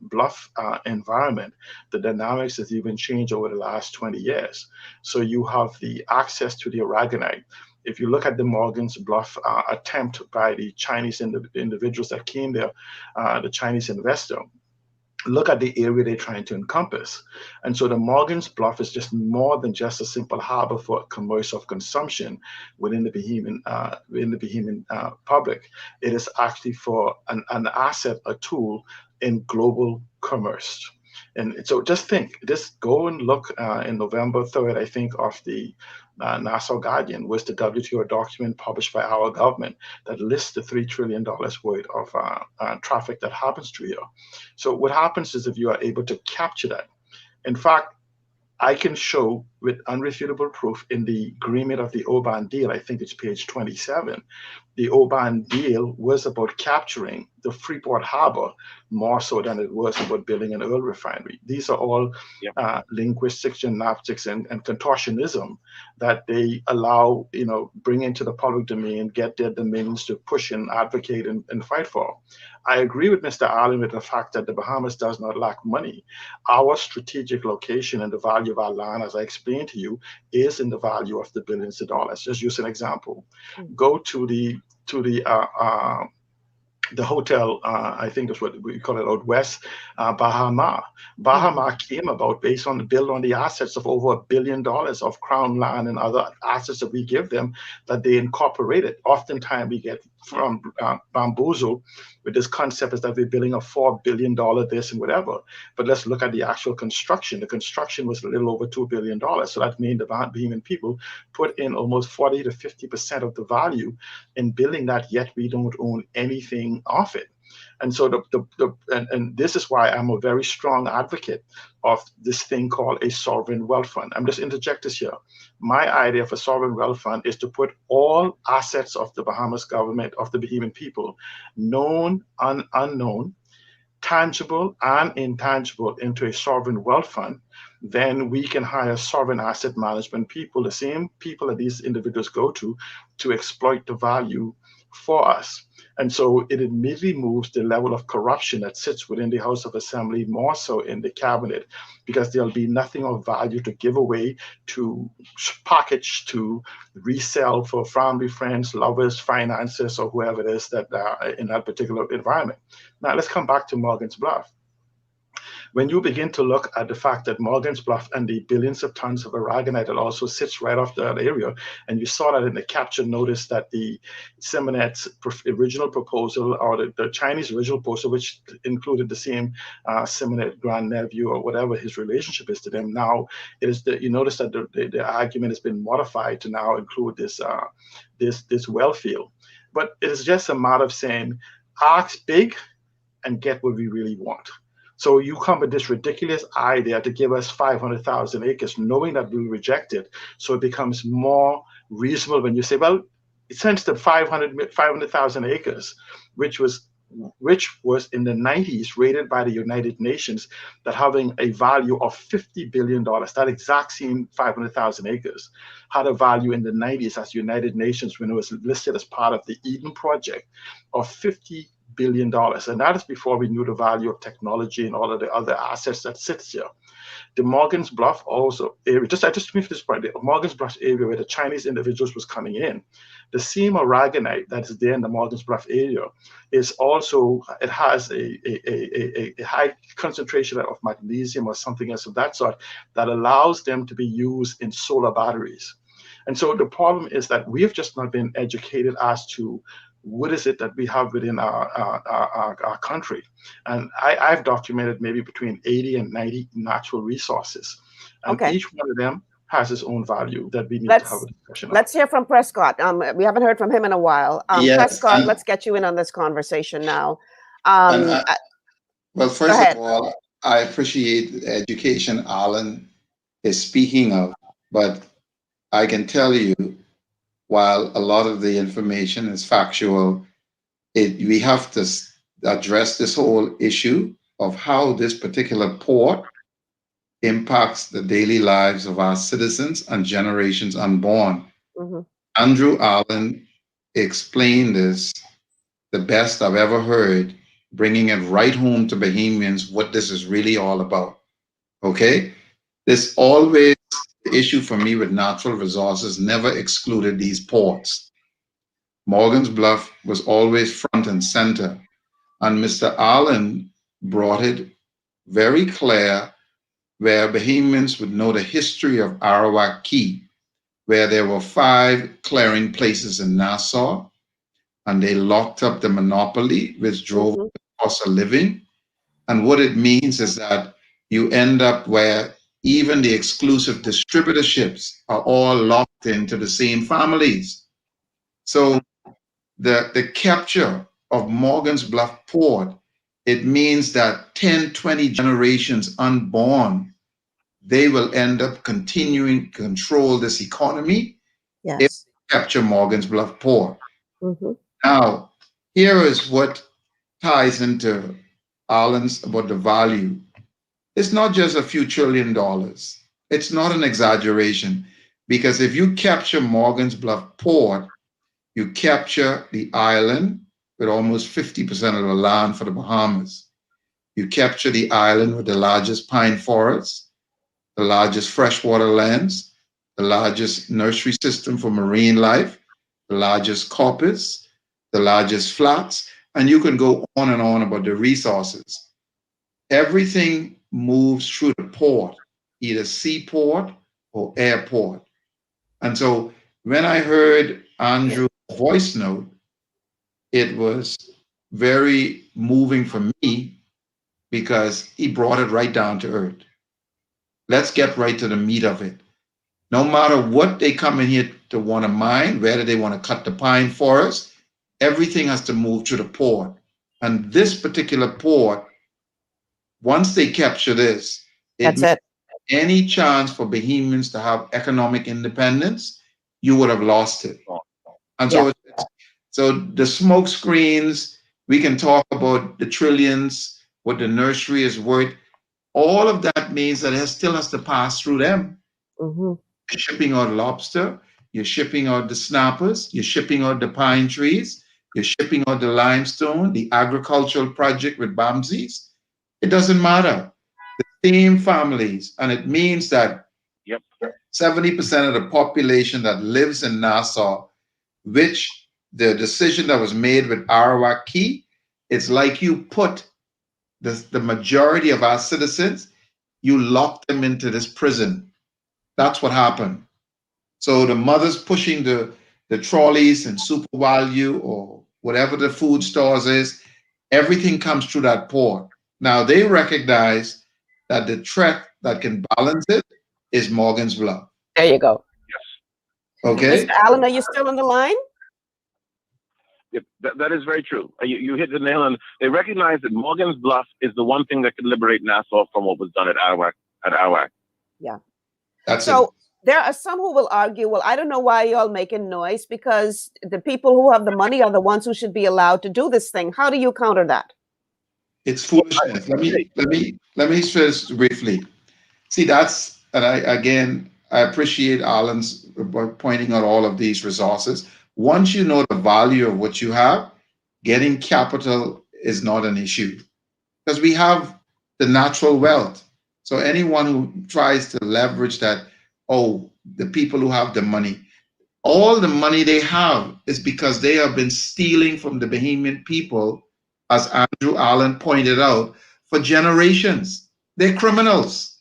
Bluff environment, the dynamics has even changed over the last 20 years. So you have the access to the Aragonite. If you look at the Morgan's Bluff attempt by the Chinese individuals that came there, the Chinese investor, look at the area they're trying to encompass. And so the Morgan's Bluff is just more than just a simple harbor for commerce of consumption within the Bahamian public. It is actually for an asset, a tool in global commerce. And so just go and look in November 3rd, I think, of the Nassau Guardian was the WTO document published by our government that lists the $3 trillion worth of traffic that happens through here. So what happens is if you are able to capture that, in fact, I can show with unrefutable proof in the agreement of the Oban deal, I think it's page 27, the Oban deal was about capturing the Freeport Harbor more so than it was about building an oil refinery. These are all linguistics, gymnastics, and contortionism that they allow, bring into the public domain, get their domains to push and advocate and fight for. I agree with Mr. Allen with the fact that the Bahamas does not lack money. Our strategic location and the value of our land, as I explained to you, is in the value of the billions of dollars. Just use an example. Go to the hotel, I think that's what we call it out west, Bahama. Bahama came about built on the assets of over $1 billion of crown land and other assets that we give them that they incorporated. Oftentimes we get from bamboozle with this concept is that we're building a $4 billion this and whatever. But let's look at the actual construction. The construction was a little over $2 billion. So that means the Bahamian people put in almost 40 to 50% of the value in building that, yet we don't own anything of it. And so and this is why I'm a very strong advocate of this thing called a sovereign wealth fund. I'm just interject this here. My idea of a sovereign wealth fund is to put all assets of the Bahamas government, of the Bahamian people, known and unknown, tangible and intangible, into a sovereign wealth fund. Then we can hire sovereign asset management people, the same people that these individuals go to exploit the value for us. And so it immediately moves the level of corruption that sits within the House of Assembly more so in the cabinet, because there'll be nothing of value to give away, to package, to resell for family, friends, lovers, finances, or whoever it is that in that particular environment. Now let's come back to Morgan's Bluff. When you begin to look at the fact that Morgan's Bluff and the billions of tons of aragonite that also sits right off that area, and you saw that in the capture notice that the Seminet's original proposal, or the Chinese original proposal, which included the same Seminet grandnephew or whatever his relationship is to them, now it is you notice that the argument has been modified to now include this well field. But it is just a matter of saying, ask big and get what we really want. So you come with this ridiculous idea to give us 500,000 acres, knowing that we reject it. So it becomes more reasonable when you say, well, since the 500,000 acres, which was in the 90s rated by the United Nations that having a value of $50 billion, that exact same 500,000 acres had a value in the 90s as United Nations when it was listed as part of the Eden Project of $50 billion. And that is before we knew the value of technology and all of the other assets that sits here. The Morgan's Bluff also area, just to finish this point, the Morgan's Bluff area where the Chinese individuals was coming in, the same aragonite that is there in the Morgan's Bluff area is also, it has a high concentration of magnesium or something else of that sort that allows them to be used in solar batteries. And so the problem is that we have just not been educated as to what is it that we have within our country. And I've documented maybe between 80 and 90 natural resources. And each one of them has its own value that we need to have a discussion on. Let's hear from Prescott. We haven't heard from him in a while. Prescott, let's get you in on this conversation now. Well, first of all, I appreciate the education Alan is speaking of, but I can tell you, while a lot of the information is factual, we have to address this whole issue of how this particular port impacts the daily lives of our citizens and generations unborn. Mm-hmm. Andrew Allen explained this the best I've ever heard, bringing it right home to Bahamians what this is really all about. Okay? This always the issue for me with natural resources never excluded these ports. Morgan's Bluff was always front and center. And Mr. Allen brought it very clear where Bahamians would know the history of Arawak Key, where there were 5 clearing places in Nassau, and they locked up the monopoly, which drove the cost of living. And what it means is that you end up where even the exclusive distributorships are all locked into the same families. So the capture of Morgan's Bluff Port, it means that 10, 20 generations unborn they will end up continuing to control this economy if Yes. they capture Morgan's Bluff Port. Mm-hmm. Now, here is what ties into Alan's about the value. It's not just a few $1 trillion. It's not an exaggeration, because if you capture Morgan's Bluff Port, you capture the island with almost 50% of the land for the Bahamas. You capture the island with the largest pine forests, the largest freshwater lands, the largest nursery system for marine life, the largest corpus, the largest flats, and you can go on and on about the resources. Everything moves through the port, either seaport or airport. And so when I heard Andrew's voice note, it was very moving for me because he brought it right down to earth. Let's get right to the meat of it. No matter what they come in here to want to mine, whether they want to cut the pine forest, everything has to move to the port. And this particular port, once they capture this, That's it. Any chance for Bahamians to have economic independence, you would have lost it. And so, so the smoke screens, we can talk about the trillions, what the nursery is worth. All of that means that it still has to pass through them. Mm-hmm. You're shipping out lobster, you're shipping out the snappers, you're shipping out the pine trees, you're shipping out the limestone, the agricultural project with BAMSIs. It doesn't matter. The same families, and it means that 70% of the population that lives in Nassau, which the decision that was made with Arawak Key, it's like you put the majority of our citizens, you lock them into this prison. That's what happened. So the mothers pushing the trolleys and Super Value or whatever the food stores is, everything comes through that port. Now they recognize that the threat that can balance it is Morgan's Bluff. There you go. Okay. Mr. Allen, are you still on the line? Yep, that is very true. You hit the nail on. They recognize that Morgan's Bluff is the one thing that could liberate Nassau from what was done at Arawak. Yeah. That's so. There are some who will argue, well, I don't know why y'all making noise, because the people who have the money are the ones who should be allowed to do this thing. How do you counter that? It's foolishness. Let me stress briefly. See, that's, and I appreciate Alan's pointing out all of these resources. Once you know the value of what you have, getting capital is not an issue, because we have the natural wealth. So anyone who tries to leverage that, oh, the people who have the money, all the money they have is because they have been stealing from the Bahamian people, as Andrew Allen pointed out, for generations. They're criminals,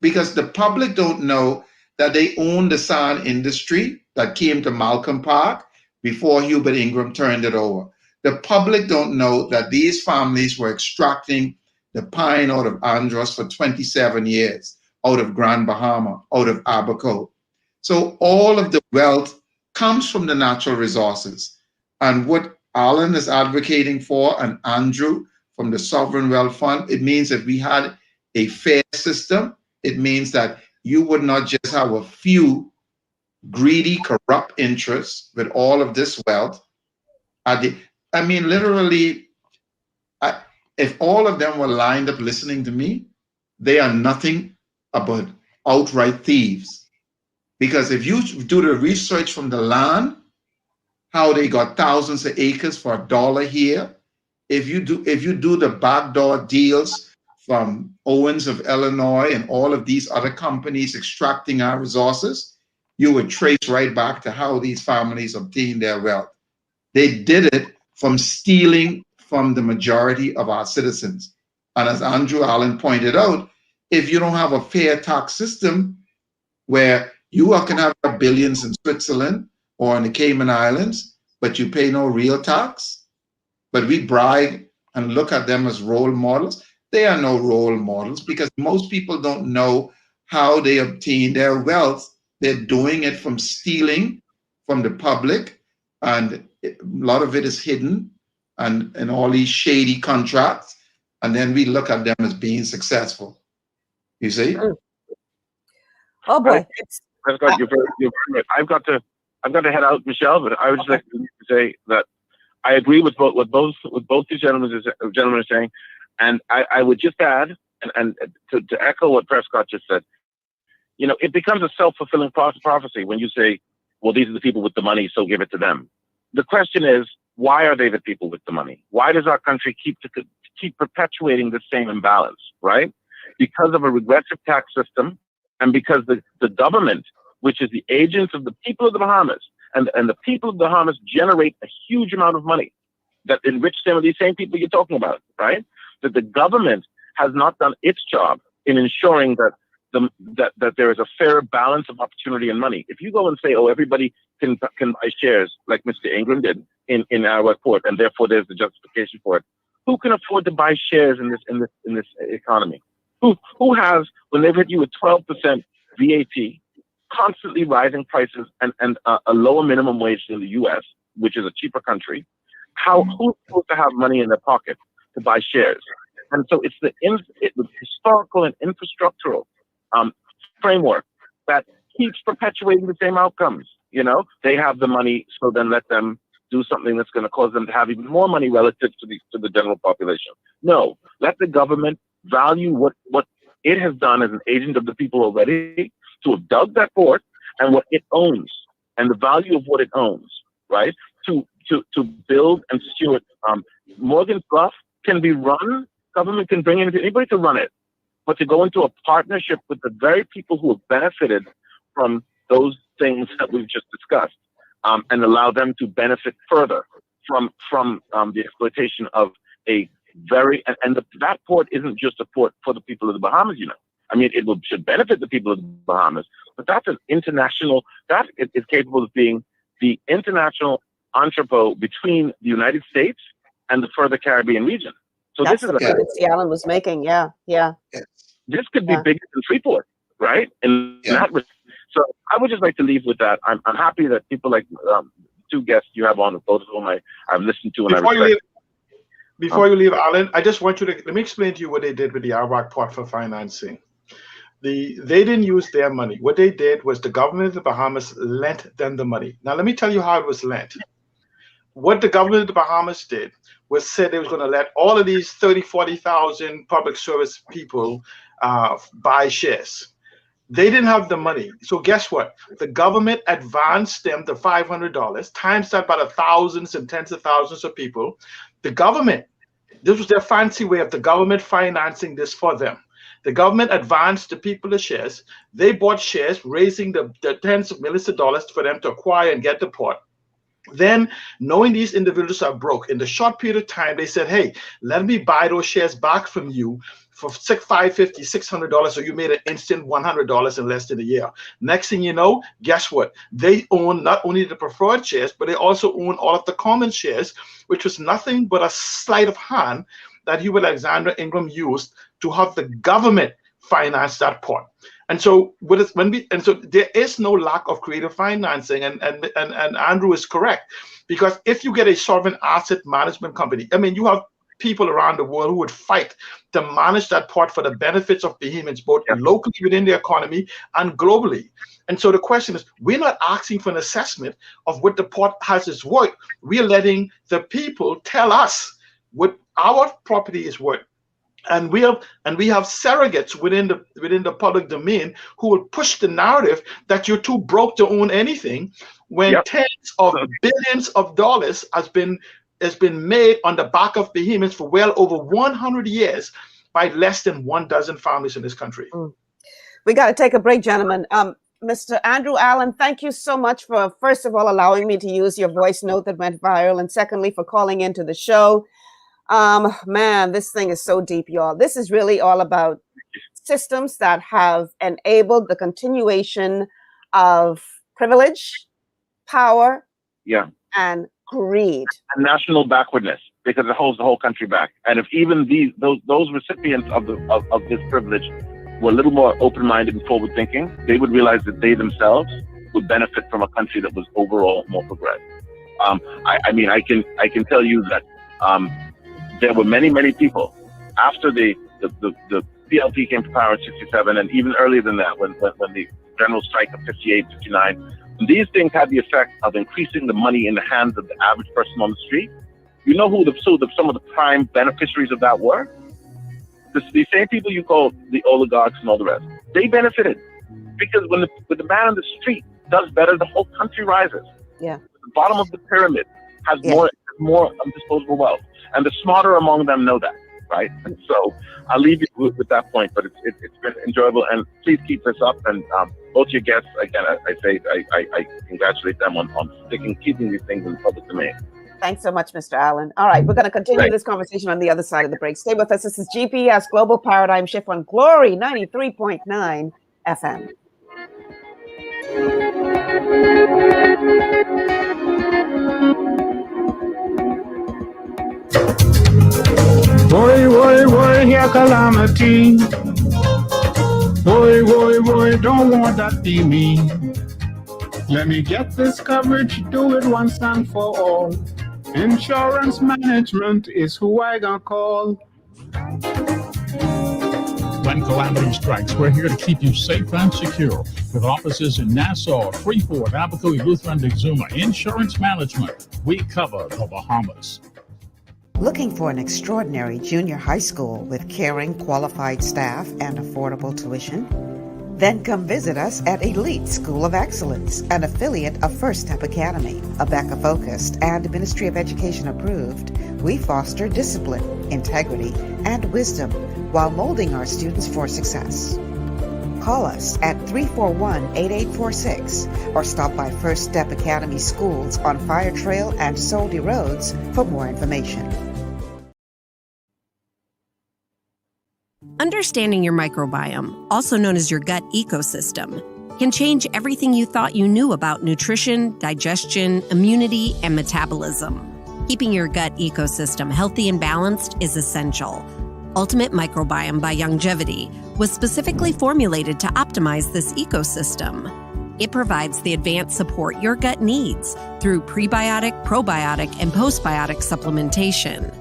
because the public don't know that they own the sand industry that came to Malcolm Park before Hubert Ingram turned it over. The public don't know that these families were extracting the pine out of Andros for 27 years, out of Grand Bahama, out of Abaco. So all of the wealth comes from the natural resources. And what Alan is advocating for, and Andrew from the Sovereign Wealth Fund, it means that we had a fair system. It means that you would not just have a few greedy, corrupt interests with all of this wealth. Literally, if all of them were lined up listening to me, they are nothing about outright thieves. Because if you do the research from the land, how they got thousands of acres for $1 here, if you do the backdoor deals from Owens of Illinois and all of these other companies extracting our resources, you would trace right back to how these families obtained their wealth. They did it from stealing from the majority of our citizens. And as Andrew Allen pointed out, if you don't have a fair tax system where you can have billions in Switzerland or in the Cayman Islands, but you pay no real tax, but we brag and look at them as role models, they are no role models, because most people don't know how they obtain their wealth. They're doing it from stealing from the public, and a lot of it is hidden and in all these shady contracts, and then we look at them as being successful. You see? Oh boy, Prescott, you're very right. I've got to head out, Michelle. But I would just like to say that I agree with both these gentlemen are saying, and I would just add, and to echo what Prescott just said. You know, it becomes a self-fulfilling prophecy when you say, well, these are the people with the money, so give it to them. The question is, why are they the people with the money? Why does our country keep perpetuating the same imbalance, right? Because of a regressive tax system, and because the government, which is the agents of the people of the Bahamas, and the people of the Bahamas generate a huge amount of money that enrich some of these same people you're talking about, right? That the government has not done its job in ensuring that that there is a fair balance of opportunity and money. If you go and say, oh, everybody can buy shares like Mr. Ingram did in our court, and therefore there's the justification for it, who can afford to buy shares in this economy? Who has, when they've hit you with 12% VAT, constantly rising prices, and a lower minimum wage in the U.S., which is a cheaper country, who's supposed to have money in their pocket to buy shares? And so it's the historical and infrastructural framework that keeps perpetuating the same outcomes. You know, they have the money, so then let them do something that's going to cause them to have even more money relative to the general population. No, let the government value what it has done as an agent of the people already, to have dug that port, and what it owns, and the value of what it owns, right? To build and steward. Morgan's Bluff can be run. Government can bring in anybody to run it, but to go into a partnership with the very people who have benefited from those things that we've just discussed, and allow them to benefit further from the exploitation of a very, that port isn't just a port for the people of the Bahamas, you know. I mean, should benefit the people of the Bahamas, but that's an international, that is capable of being the international entrepot between the United States and the further Caribbean region. So that's this is the point Allen was making. Yeah. This could be bigger than Freeport, right? So I would just like to leave with that. I'm happy that people like two guests you have on, both of whom I've listened to, and Before you leave, Alan, I just want you to let me explain to you what they did with the Arawak Port for financing. They didn't use their money. What they did was the government of the Bahamas lent them the money. Now, let me tell you how it was lent. What the government of the Bahamas did was said they was going to let all of these 40,000 public service people buy shares. They didn't have the money. So guess what? The government advanced them the $500, times that by the thousands and tens of thousands of people. The government, this was their fancy way of the government financing this for them. The government advanced the people the shares. They bought shares, raising the tens of millions of dollars for them to acquire and get the port. Then, knowing these individuals are broke, in the short period of time, they said, hey, let me buy those shares back from you for $550, $600, so you made an instant $100 in less than a year. Next thing you know, guess what? They own not only the preferred shares, but they also own all of the common shares, which was nothing but a sleight of hand that Hubert Alexander Ingram used to have the government finance that port. And so there is no lack of creative financing, and Andrew is correct, because if you get a sovereign asset management company, I mean, you have people around the world who would fight to manage that port for the benefits of Bahamians, both locally within the economy and globally. And so the question is, we're not asking for an assessment of what the port has its worth. We're letting the people tell us what our property is worth. And we have surrogates within the public domain who will push the narrative that you're too broke to own anything, when tens of billions of dollars has been made on the back of Bahamians for well over 100 years by less than 1 dozen families in this country. We got to take a break, gentlemen. Mr. Andrew Allen, thank you so much for, first of all, allowing me to use your voice note that went viral, and secondly, for calling into the show. Man, this thing is so deep, y'all. This is really all about systems that have enabled the continuation of privilege, power, and greed, and national backwardness, because it holds the whole country back. And if even those recipients of this privilege were a little more open-minded and forward-thinking, they would realize that they themselves would benefit from a country that was overall more progressive. I mean, I can tell you that there were many people after the PLP came to power in '67, and even earlier than that, when the general strike of 58, 59. And these things had the effect of increasing the money in the hands of the average person on the street. You know who some of the prime beneficiaries of that were? The same people you call the oligarchs and all the rest. They benefited because when the man on the street does better, the whole country rises. Yeah. The bottom of the pyramid has more disposable wealth, and the smarter among them know that, right? And so I'll leave you with that point. But it's been enjoyable, and please keep this up. And both your guests, again, I congratulate them on keeping these things in the public domain. Thanks so much, Mr. Allen. All right, we're going to continue this conversation on the other side of the break. Stay with us. This is GPS Global Paradigm Shift on Glory 93.9 FM. Boy, here calamity. Boy, don't want that be me. Let me get this coverage, do it once and for all. Insurance management is who I gonna call. When calamity strikes, we're here to keep you safe and secure. With offices in Nassau, Freeport, Albuquerque, Luther, and Exuma, Insurance Management, we cover the Bahamas. Looking for an extraordinary junior high school with caring, qualified staff and affordable tuition? Then come visit us at Elite School of Excellence, an affiliate of First Step Academy. ABECA-focused and Ministry of Education approved, we foster discipline, integrity, and wisdom while molding our students for success. Call us at 341-8846 or stop by First Step Academy schools on Fire Trail and Soldi Roads for more information. Understanding your microbiome, also known as your gut ecosystem, can change everything you thought you knew about nutrition, digestion, immunity, and metabolism. Keeping your gut ecosystem healthy and balanced is essential. Ultimate Microbiome by Youngevity was specifically formulated to optimize this ecosystem. It provides the advanced support your gut needs through prebiotic, probiotic, and postbiotic supplementation.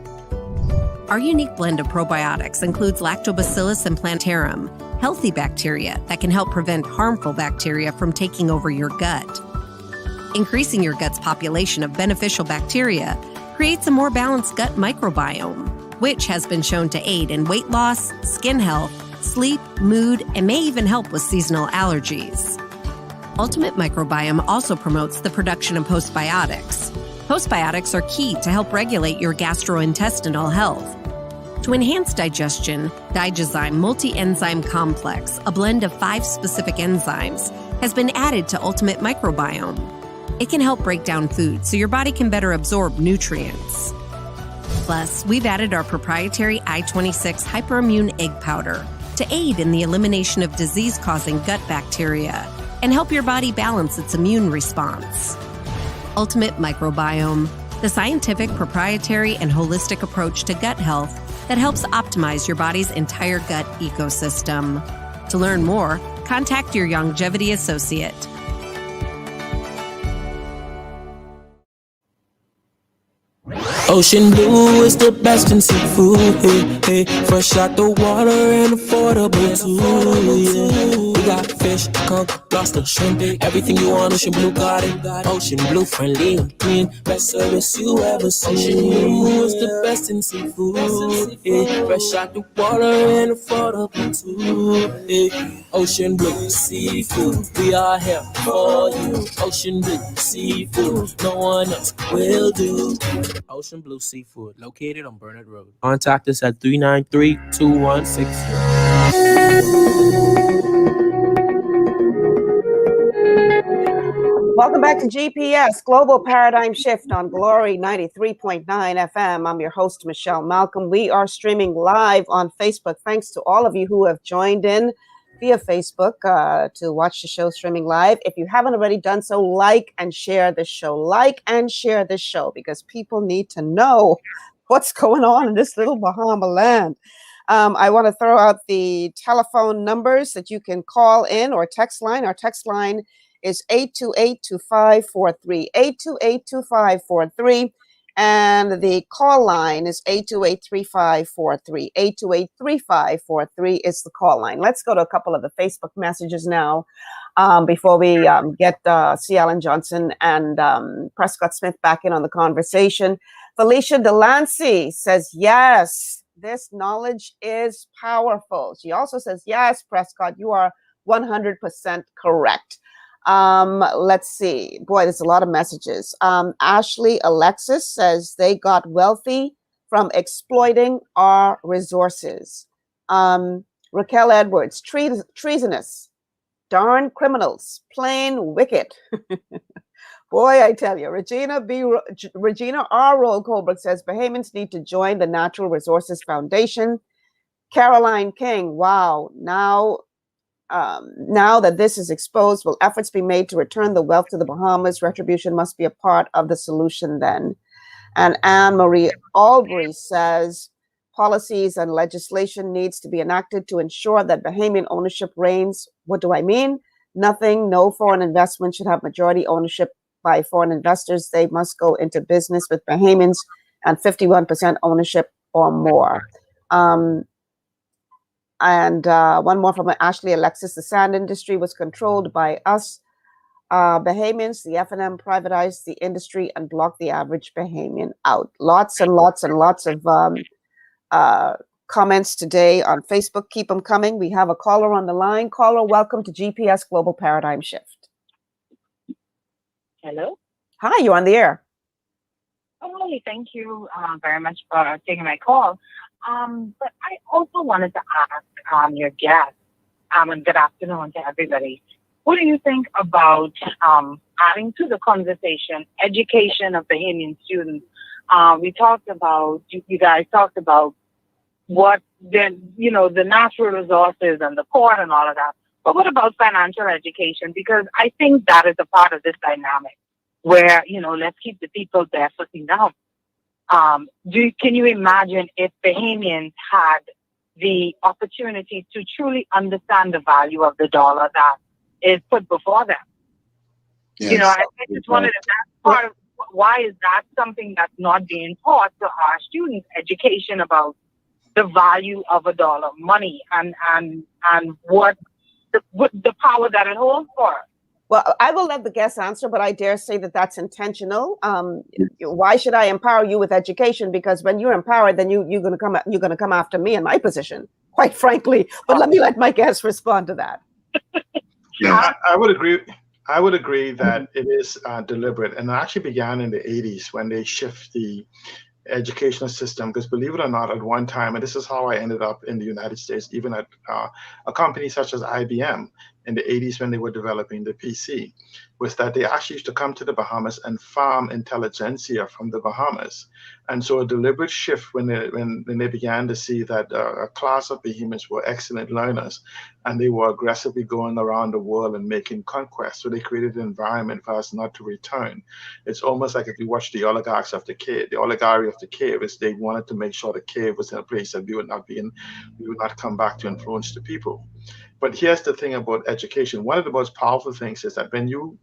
Our unique blend of probiotics includes Lactobacillus and Plantarum, healthy bacteria that can help prevent harmful bacteria from taking over your gut. Increasing your gut's population of beneficial bacteria creates a more balanced gut microbiome, which has been shown to aid in weight loss, skin health, sleep, mood, and may even help with seasonal allergies. Ultimate Microbiome also promotes the production of postbiotics. Postbiotics are key to help regulate your gastrointestinal health. To enhance digestion, Digizyme Multi-Enzyme Complex, a blend of 5 specific enzymes, has been added to Ultimate Microbiome. It can help break down food so your body can better absorb nutrients. Plus, we've added our proprietary I-26 Hyperimmune Egg Powder to aid in the elimination of disease-causing gut bacteria and help your body balance its immune response. Ultimate Microbiome, the scientific, proprietary, and holistic approach to gut health that helps optimize your body's entire gut ecosystem. To learn more, contact your Youngevity associate. Ocean blue is the best in seafood, hey, hey. Fresh out the water and affordable too, yeah. We got fish, conch, lobster, shrimp, everything you want. Ocean blue got it. Ocean blue, friendly and clean, best service you ever seen. Ocean blue is the best in seafood, yeah. Fresh out the water and affordable too, yeah. Ocean blue seafood, we are here for you. Ocean blue seafood, no one else will do. Ocean Blue Seafood, located on Burnett Road. Contact us at 393-2160. Welcome back to GPS Global Paradigm Shift on Glory 93.9 FM. I'm your host, Michelle Malcolm. We are streaming live on Facebook. Thanks to all of you who have joined in via Facebook to watch the show streaming live. If you haven't already done so, like and share this show. Like and share this show because people need to know what's going on in this little Bahama land. I want to throw out the telephone numbers that you can call in or text line. Our text line is 828-2543, 828-2543. And the call line is 828-3543. 828-3543 is the call line. Let's go to a couple of the Facebook messages now before we get C. Alan Johnson and Prescott Smith back in on the conversation. Felicia Delancey says, yes, this knowledge is powerful. She also says, yes, Prescott, you are 100% correct. Let's see. Boy, there's a lot of messages. Ashley Alexis says they got wealthy from exploiting our resources. Raquel Edwards, treasonous, darn criminals, plain wicked. Boy, I tell you, Regina R. Roll Colbert says Bahamians need to join the Natural Resources Foundation. Caroline King, wow, now that this is exposed, will efforts be made to return the wealth to the Bahamas? Retribution must be a part of the solution then. And Anne-Marie Albury says policies and legislation needs to be enacted to ensure that Bahamian ownership reigns. What do I mean? Nothing. No foreign investment should have majority ownership by foreign investors. They must go into business with Bahamians and 51% ownership or more. And one more from Ashley Alexis. The sand industry was controlled by us Bahamians. The F&M privatized the industry and blocked the average Bahamian out. Lots and lots and lots of comments today on Facebook. Keep them coming. We have a caller on the line. Caller, welcome to GPS Global Paradigm Shift. Hello. Hi, you're on the air. Oh, thank you very much for taking my call. But I also wanted to ask your guest, and good afternoon to everybody. What do you think about adding to the conversation education of Bahamian students? We talked about, you guys talked about what the natural resources and the port and all of that. But what about financial education? Because I think that is a part of this dynamic where, let's keep the people there sitting down. Can you imagine if Bahamians had the opportunity to truly understand the value of the dollar that is put before them? Yes. I just wondered if that's part of why is that something that's not being taught to our students, education about the value of a dollar, money, and what the power that it holds for us. Well, I will let the guests answer, but I dare say that that's intentional. Why should I empower you with education? Because when you're empowered, then you're going to come after me in my position, quite frankly. But let me let my guests respond to that. Yeah, I would agree. I would agree that it is deliberate, and it actually began in the 80s when they shift the educational system. Because believe it or not, at one time, and this is how I ended up in the United States, even at a company such as IBM in the 80s when they were developing the PC, was that they actually used to come to the Bahamas and farm intelligentsia from the Bahamas. And so a deliberate shift when they began to see that a class of Bahamians were excellent learners and they were aggressively going around the world and making conquests. So they created an environment for us not to return. It's almost like if you watch the oligarchs of the cave, the oligarchy of the cave is they wanted to make sure the cave was in a place that we would not come back to influence the people. But here's the thing about education. One of the most powerful things is that when you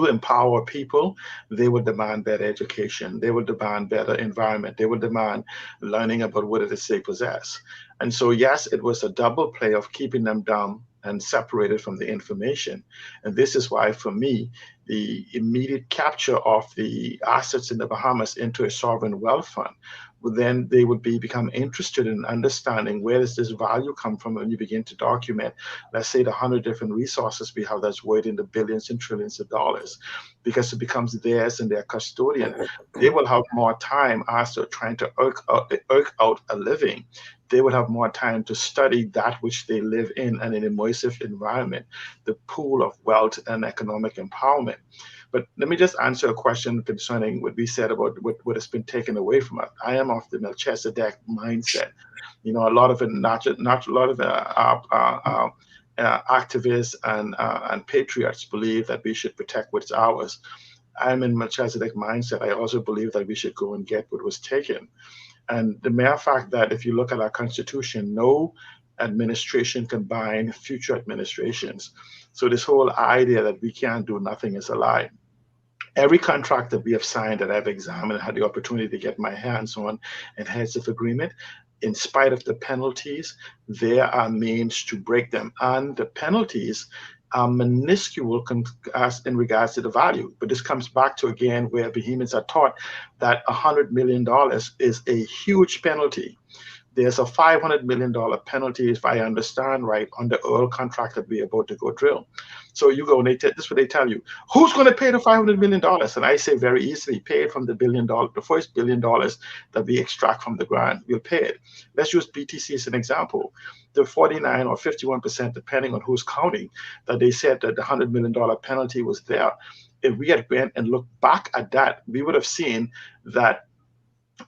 empower people, they will demand better education. They will demand better environment. They will demand learning about what it is they possess. And so, yes, it was a double play of keeping them dumb and separated from the information. And this is why, for me, the immediate capture of the assets in the Bahamas into a sovereign wealth fund, then they would become interested in understanding where does this value come from when you begin to document, let's say, the 100 different resources we have that's worth in the billions and trillions of dollars, because it becomes theirs and their custodian. They will have more time as they're trying to eke out a living. They will have more time to study that which they live in an immersive environment, the pool of wealth and economic empowerment. But let me just answer a question concerning what we said about what has been taken away from us. I am of the Melchizedek mindset. A lot of activists and patriots believe that we should protect what's ours. I'm in Melchizedek mindset. I also believe that we should go and get what was taken. And the mere fact that if you look at our Constitution, no administration can bind future administrations. So this whole idea that we can't do nothing is a lie. Every contract that we have signed that I've examined and had the opportunity to get my hands on and heads of agreement, in spite of the penalties, there are means to break them. And the penalties are minuscule as in regards to the value. But this comes back to, again, where Bahamians are taught that $100 million is a huge penalty. There's a $500 million penalty, if I understand right, on the oil contract that we're about to go drill. So you go and this is what they tell you. Who's going to pay the $500 million? And I say very easily, pay it from the first $1 billion that we extract from the ground. We'll pay it. Let's use BTC as an example. The 49 or 51%, depending on who's counting, that they said that the $100 million penalty was there. If we had went and looked back at that, we would have seen that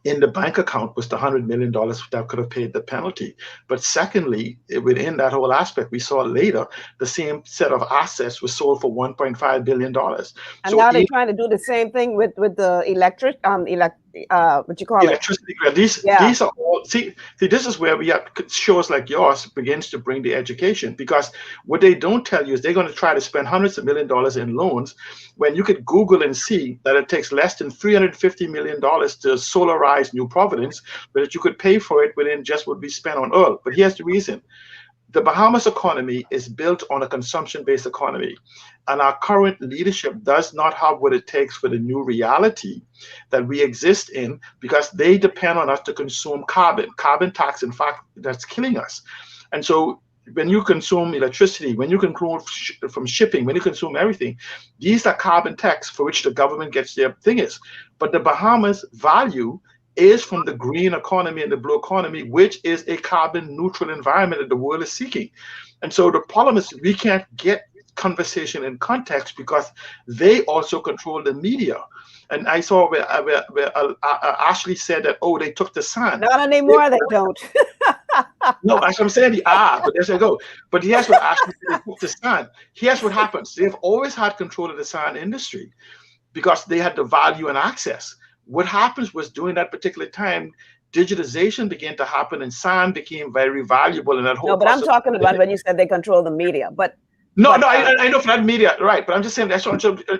in the bank account was the $100 million that could have paid the penalty. But secondly, within that whole aspect, we saw later the same set of assets was sold for $1.5 billion. And so now they're trying to do the same thing with the electric, what you call electricity grid. These are all, see, this is where we have shows like yours begins to bring the education, because what they don't tell you is they're going to try to spend hundreds of $millions in loans when you could Google and see that it takes less than $350 million to solarize New Providence, but that you could pay for it within just what we spent on oil. But here's the reason. The Bahamas economy is built on a consumption-based economy, and our current leadership does not have what it takes for the new reality that we exist in, because they depend on us to consume carbon. Carbon tax, in fact, that's killing us. And so when you consume electricity, when you consume from shipping, when you consume everything, these are carbon tax for which the government gets their thing is. But the Bahamas value is from the green economy and the blue economy, which is a carbon neutral environment that the world is seeking. And so the problem is we can't get conversation in context because they also control the media. And I saw where Ashley said that, oh, they took the sand. Not anymore, they don't. No, as I'm saying, but there you go. But here's what Ashley said, they took the sand. Here's what happens. They've always had control of the sand industry because they had the value and access. What happens was during that particular time, digitization began to happen and sand became very valuable in that whole. No, but I'm talking about when you said they control the media. But I know for that media, right? But I'm just saying that's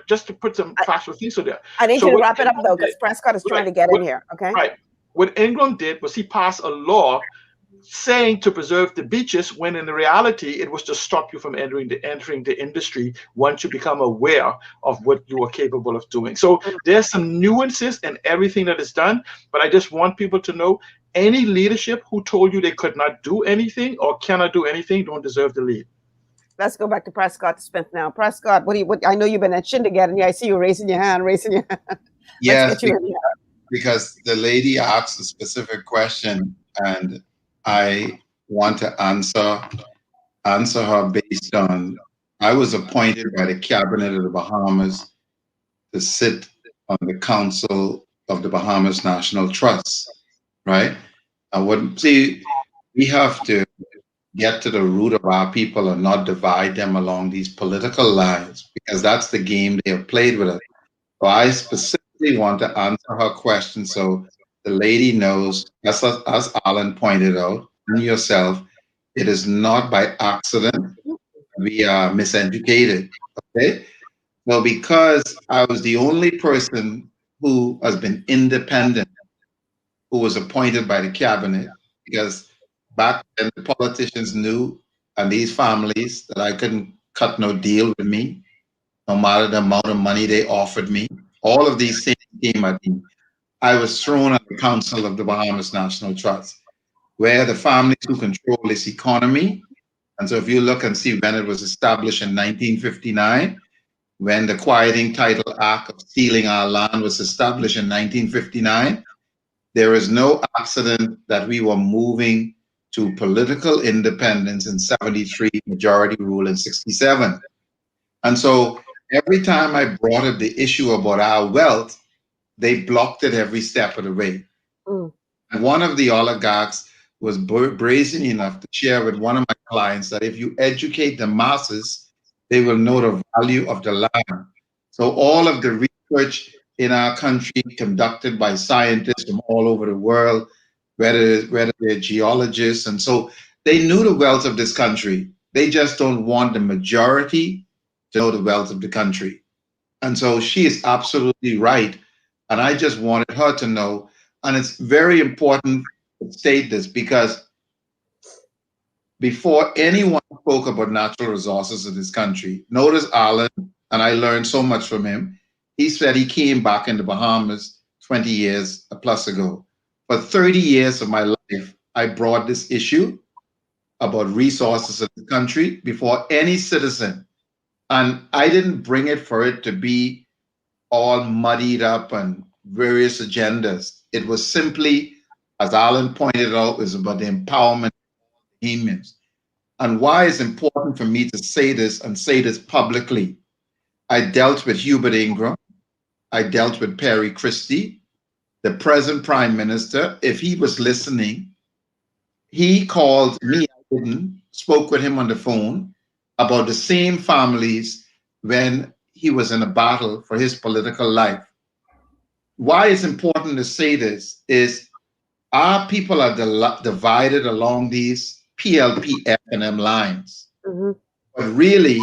just to put some factual things in there. I need you to wrap it up though, because Prescott is trying to get in here. Okay. Right. What England did was he passed a law saying to preserve the beaches, when in reality it was to stop you from entering the industry once you become aware of what you are capable of doing. So there's some nuances in everything that is done, but I just want people to know any leadership who told you they could not do anything or cannot do anything don't deserve the lead. Let's go back to Prescott Smith now. Prescott, what I know you've been at Shindigat, and I see you raising your hand. Yes, because the lady asked a specific question, and I want to answer her based on, I was appointed by the Cabinet of the Bahamas to sit on the Council of the Bahamas National Trust, right? We have to get to the root of our people and not divide them along these political lines, because that's the game they have played with us. So I specifically want to answer her question so the lady knows, as Alan pointed out, and yourself, it is not by accident we are miseducated, okay? Well, because I was the only person who has been independent, who was appointed by the cabinet, because back then the politicians knew, and these families, that I couldn't cut no deal with me, no matter the amount of money they offered me. All of these things came at me. I was thrown at the Council of the Bahamas National Trust, where the families who control this economy. And so if you look and see when it was established in 1959, when the Quieting Title Act of stealing our land was established in 1959, there is no accident that we were moving to political independence in 73, majority rule in 67. And so every time I brought up the issue about our wealth, they blocked it every step of the way. And one of the oligarchs was brazen enough to share with one of my clients that if you educate the masses, they will know the value of the land. So all of the research in our country conducted by scientists from all over the world, whether they're geologists, and so they knew the wealth of this country. They just don't want the majority to know the wealth of the country. And so she is absolutely right. And I just wanted her to know. And it's very important to state this because before anyone spoke about natural resources in this country, notice Alan, and I learned so much from him. He said he came back in the Bahamas 20 years plus ago. For 30 years of my life, I brought this issue about resources in the country before any citizen. And I didn't bring it for it to be all muddied up and various agendas. It was simply, as Alan pointed out, is about the empowerment of Bahamians. And why it's important for me to say this and say this publicly. I dealt with Hubert Ingraham. I dealt with Perry Christie, the present Prime Minister. If he was listening, he called me, I didn't, spoke with him on the phone about the same families when he was in a battle for his political life. Why it's important to say this is our people are divided along these PLP F&M lines. But really,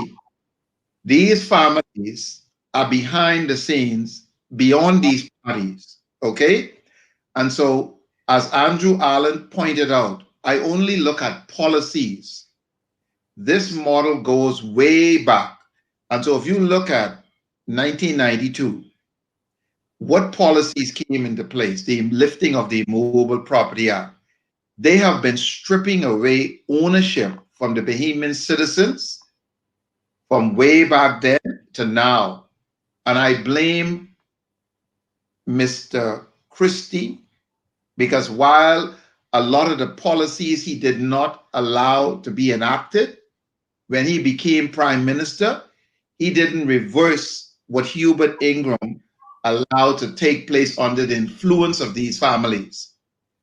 these families are behind the scenes, beyond these parties, okay? And so, as Andrew Allen pointed out, I only look at policies. This model goes way back. And so if you look at 1992, what policies came into place? The lifting of the Immovable Property Act. They have been stripping away ownership from the Bahamian citizens from way back then to now. And I blame Mr. Christie because while a lot of the policies he did not allow to be enacted, when he became Prime Minister, he didn't reverse what Hubert Ingraham allowed to take place under the influence of these families.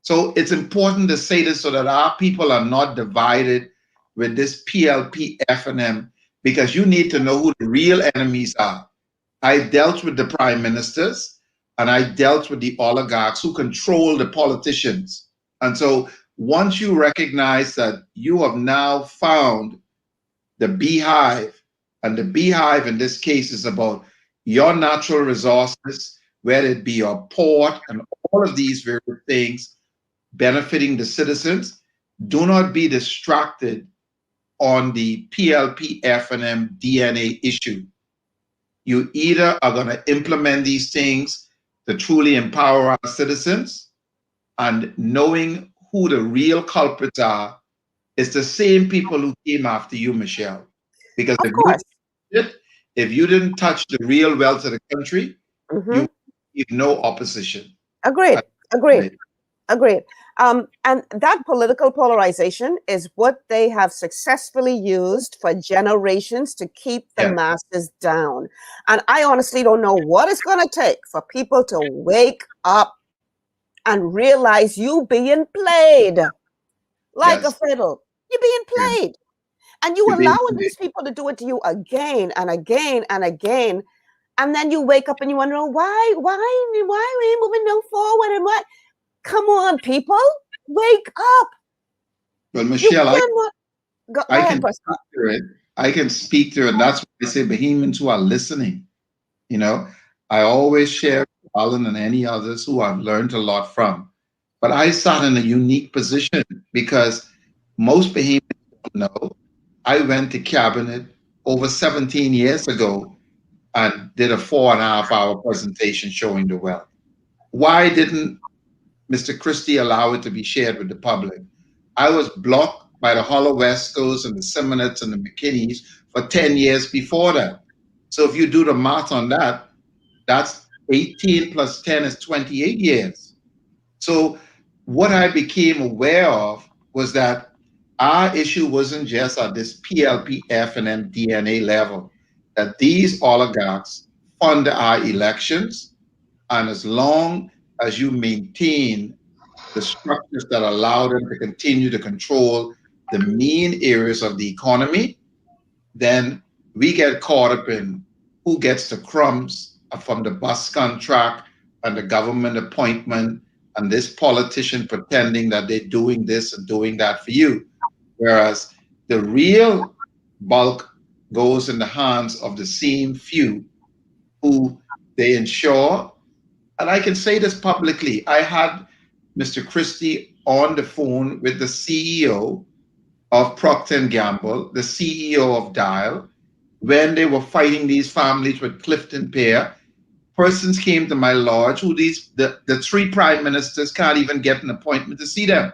So it's important to say this so that our people are not divided with this PLP F&M, because you need to know who the real enemies are. I dealt with the prime ministers and I dealt with the oligarchs who control the politicians. And so once you recognize that you have now found the beehive, and the beehive in this case is about your natural resources, whether it be your port and all of these various things benefiting the citizens, do not be distracted on the PLP F&M DNA issue. You either are going to implement these things to truly empower our citizens, and knowing who the real culprits are, it's the same people who came after you, Michelle. Because if you didn't touch the real wealth of the country, you have no opposition. Agreed. And that political polarization is what they have successfully used for generations to keep the masses down. And I honestly don't know what it's going to take for people to wake up and realize you being played like a fiddle. You're being played. And you allowing these people to do it to you again and again and again. And then you wake up and you wonder, why are we moving no forward? And what? Come on, people, wake up. Well, Michelle, I can speak to it. And that's why I say Bahamians who are listening. You know, I always share with Alan and any others who I've learned a lot from. But I sat in a unique position because most Bahamians don't know. I went to cabinet over 17 years ago and did a 4.5-hour presentation showing the wealth. Why didn't Mr. Christie allow it to be shared with the public? I was blocked by the Hollow Wescos and the Simonets and the McKinneys for 10 years before that. So if you do the math on that, that's 18 plus 10 is 28 years. So what I became aware of was that our issue wasn't just at this PLP F&M DNA level, that these oligarchs fund our elections, and as long as you maintain the structures that allow them to continue to control the main areas of the economy, then we get caught up in who gets the crumbs from the bus contract and the government appointment and this politician pretending that they're doing this and doing that for you. Whereas the real bulk goes in the hands of the same few who they insure. And I can say this publicly. I had Mr. Christie on the phone with the CEO of Procter & Gamble, the CEO of Dial, when they were fighting these families with Clifton Pier. Persons came to my lodge who the three prime ministers can't even get an appointment to see them.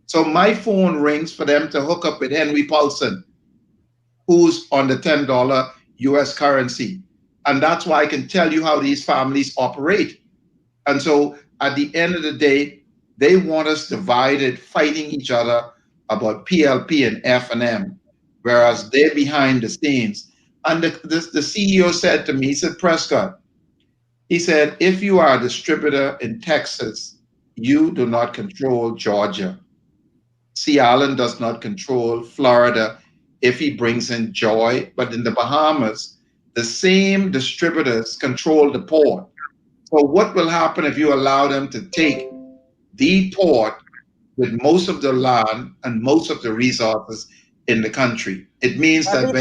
So my phone rings for them to hook up with Henry Paulson, who's on the $10 US currency. And that's why I can tell you how these families operate. And so at the end of the day, they want us divided, fighting each other about PLP and F&M, whereas they're behind the scenes. And the CEO said to me, he said, Prescott, he said, if you are a distributor in Texas, you do not control Georgia. C. Allen does not control Florida if he brings in Joy, but in the Bahamas, the same distributors control the port. So what will happen if you allow them to take the port with most of the land and most of the resources in the country? It means that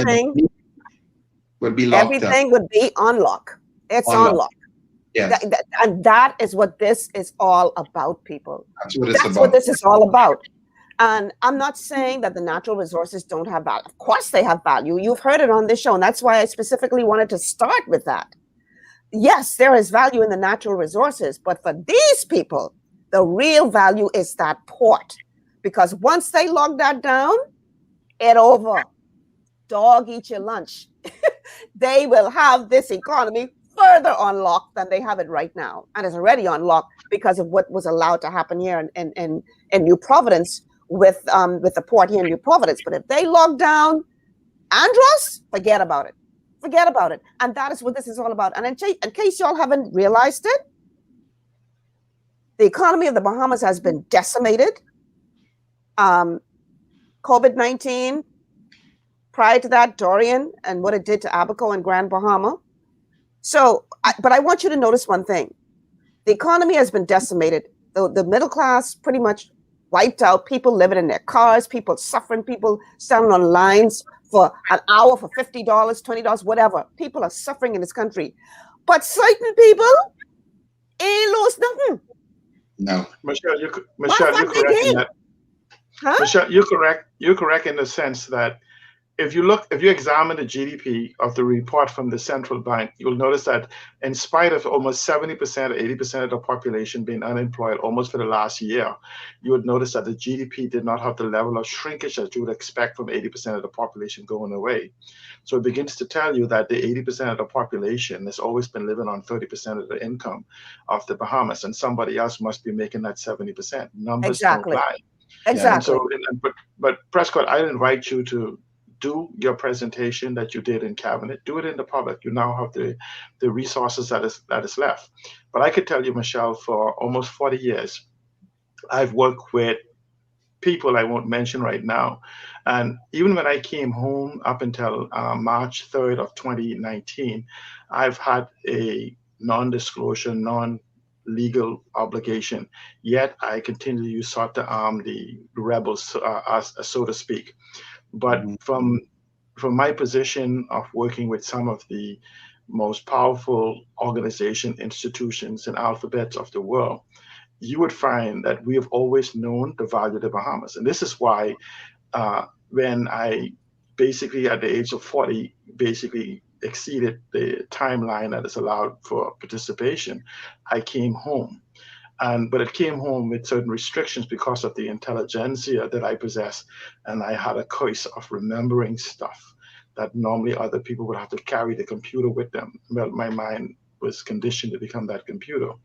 will be locked everything up. would be on lock. It's on lock. Yes. And that is what this is all about, people. That's what it's about. What this is all about. And I'm not saying that the natural resources don't have value. Of course they have value. You've heard it on this show, and that's why I specifically wanted to start with that. Yes, there is value in the natural resources, but for these people, the real value is that port. Because once they lock that down, it's over. Dog eat your lunch. They will have this economy further on lock than they have it right now. And it's already on lock because of what was allowed to happen here in New Providence with the port here in New Providence. But if they lock down Andros, forget about it. Forget about it. And that is what this is all about. And in case y'all haven't realized it, the economy of the Bahamas has been decimated. COVID-19, prior to that, Dorian and what it did to Abaco and Grand Bahama. So, but I want you to notice one thing. The economy has been decimated. The middle class pretty much wiped out. People living in their cars, people suffering, people standing on lines for an hour for $50, $20, whatever. People are suffering in this country. But certain people ain't lose nothing. No. Michelle, you're correct in that. Huh? Michelle, you're correct in the sense that if you examine the GDP of the report from the central bank, you'll notice that in spite of almost 70% or 80% of the population being unemployed almost for the last year, you would notice that the GDP did not have the level of shrinkage that you would expect from 80% of the population going away. So it begins to tell you that the 80% of the population has always been living on 30% of the income of the Bahamas, and somebody else must be making that 70%. Numbers don't lie. Exactly. And so, but Prescott, I invite you to do your presentation that you did in cabinet, do it in the public. You now have the resources that is left. But I could tell you, Michelle, for almost 40 years, I've worked with people I won't mention right now. And even when I came home up until March 3rd of 2019, I've had a non-disclosure, non-legal obligation. Yet I continue to sought to arm the rebels, so to speak. But from my position of working with some of the most powerful organization institutions and alphabets of the world, you would find that we have always known the value of the Bahamas. And this is why when I basically at the age of 40, basically exceeded the timeline that is allowed for participation, I came home. But it came home with certain restrictions because of the intelligentsia that I possess. And I had a curse of remembering stuff that normally other people would have to carry the computer with them. Well, my mind was conditioned to become that computer.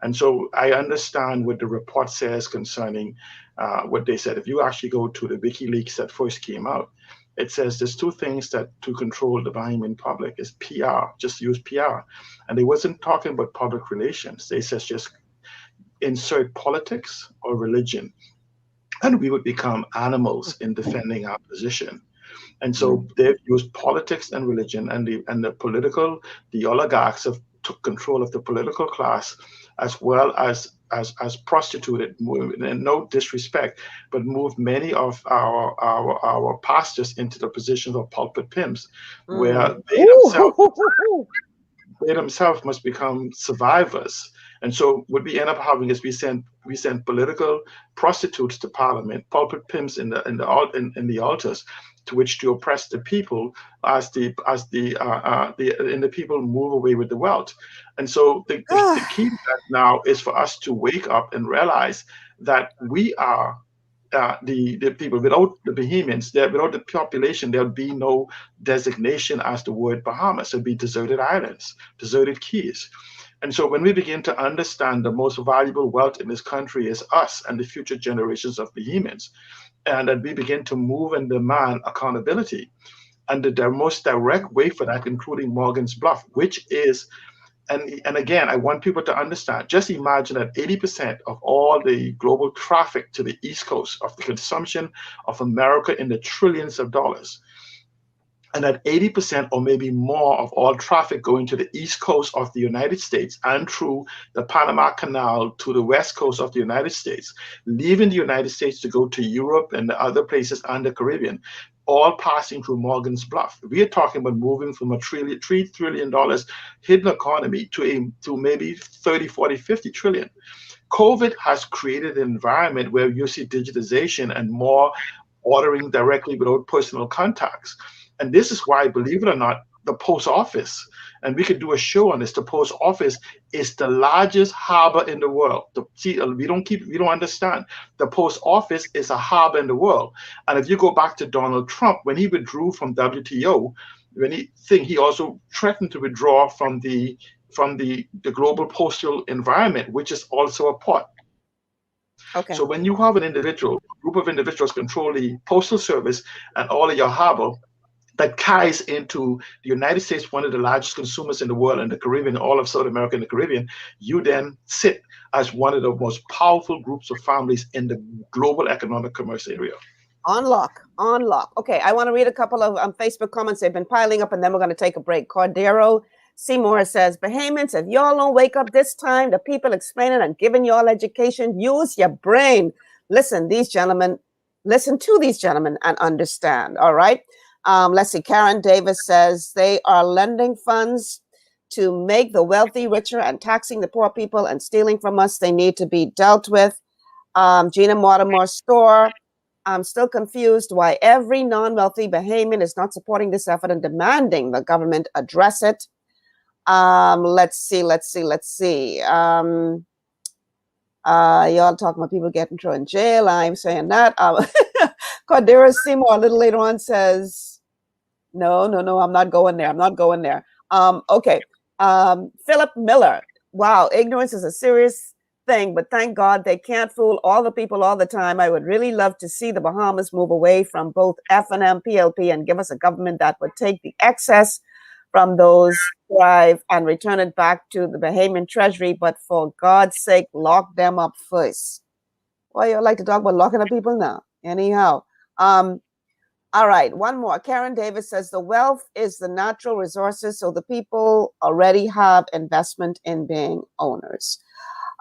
And so I understand what the report says concerning what they said. If you actually go to the WikiLeaks that first came out, it says there's two things that to control the Bahamian public is PR, just use PR. And they wasn't talking about public relations. They says just insert politics or religion, and we would become animals in defending our position. And so they've used politics and religion, and the oligarchs have took control of the political class, as well as prostituted, and no disrespect, but moved many of our pastors into the positions of pulpit pimps, where they themselves they themselves must become survivors. And so what we end up having is we send political prostitutes to parliament, pulpit pimps in the altars, to which to oppress the people as the people move away with the wealth. And so the key to that now is for us to wake up and realize that we are the people. Without the Bahamians, without the population, there would be no designation as the word Bahamas. It would be deserted islands, deserted keys. And so when we begin to understand the most valuable wealth in this country is us and the future generations of Bahamians, and that we begin to move and demand accountability, and the most direct way for that, including Morgan's Bluff, which is, and again, I want people to understand, just imagine that 80% of all the global traffic to the East Coast, of the consumption of America in the trillions of dollars, and that 80% or maybe more of all traffic going to the East Coast of the United States and through the Panama Canal to the West Coast of the United States, leaving the United States to go to Europe and the other places and the Caribbean, all passing through Morgan's Bluff. We are talking about moving from a $3 trillion hidden economy to maybe 30, 40, 50 trillion. COVID has created an environment where you see digitization and more ordering directly without personal contacts. And this is why, believe it or not, the post office, and we could do a show on this, the post office is the largest harbor in the world. We don't understand. The post office is a harbor in the world. And if you go back to Donald Trump, when he withdrew from WTO, he also threatened to withdraw from the global postal environment, which is also a port. Okay. So when you have a group of individuals control the postal service and all of your harbor, that ties into the United States, one of the largest consumers in the world, and the Caribbean, all of South America and the Caribbean, you then sit as one of the most powerful groups of families in the global economic commerce area. On lock. Okay, I want to read a couple of Facebook comments. They've been piling up, and then we're going to take a break. Cordero Seymour says, Bahamians, if y'all don't wake up this time, the people explaining and giving y'all education, use your brain. Listen to these gentlemen and understand, all right? Let's see, Karen Davis says they are lending funds to make the wealthy richer and taxing the poor people and stealing from us. They need to be dealt with. Gina Mortimer Store, I'm still confused why every non-wealthy Bahamian is not supporting this effort and demanding the government address it. Let's see. Y'all talking about people getting thrown in jail. I'm saying that. Cordero Seymour a little later on says, no, I'm not going there. Okay. Philip Miller. Wow, ignorance is a serious thing, but thank God they can't fool all the people all the time. I would really love to see the Bahamas move away from both FNM, PLP, and give us a government that would take the excess from those thrive and return it back to the Bahamian treasury, but for God's sake, lock them up first. Well, you like to talk about locking up people now. Anyhow, all right, one more. Karen Davis says the wealth is the natural resources, so the people already have investment in being owners.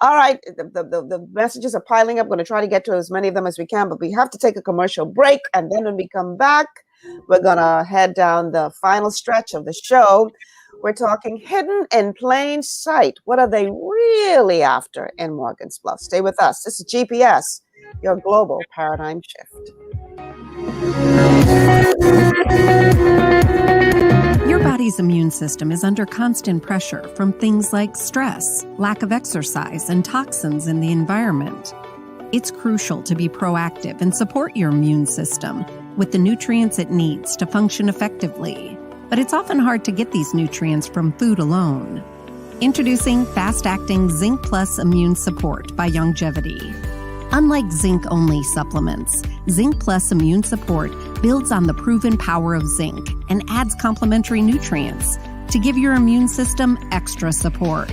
All right, the messages are piling up. I'm going to try to get to as many of them as we can, but we have to take a commercial break, and then when we come back, we're going to head down the final stretch of the show. We're talking hidden in plain sight. What are they really after in Morgan's Bluff? Stay with us. This is GPS, your global paradigm shift. Your body's immune system is under constant pressure from things like stress, lack of exercise, and toxins in the environment. It's crucial to be proactive and support your immune system with the nutrients it needs to function effectively. But it's often hard to get these nutrients from food alone. Introducing fast-acting Zinc Plus Immune Support by Longevity. Unlike zinc-only supplements, Zinc Plus Immune Support builds on the proven power of zinc and adds complementary nutrients to give your immune system extra support.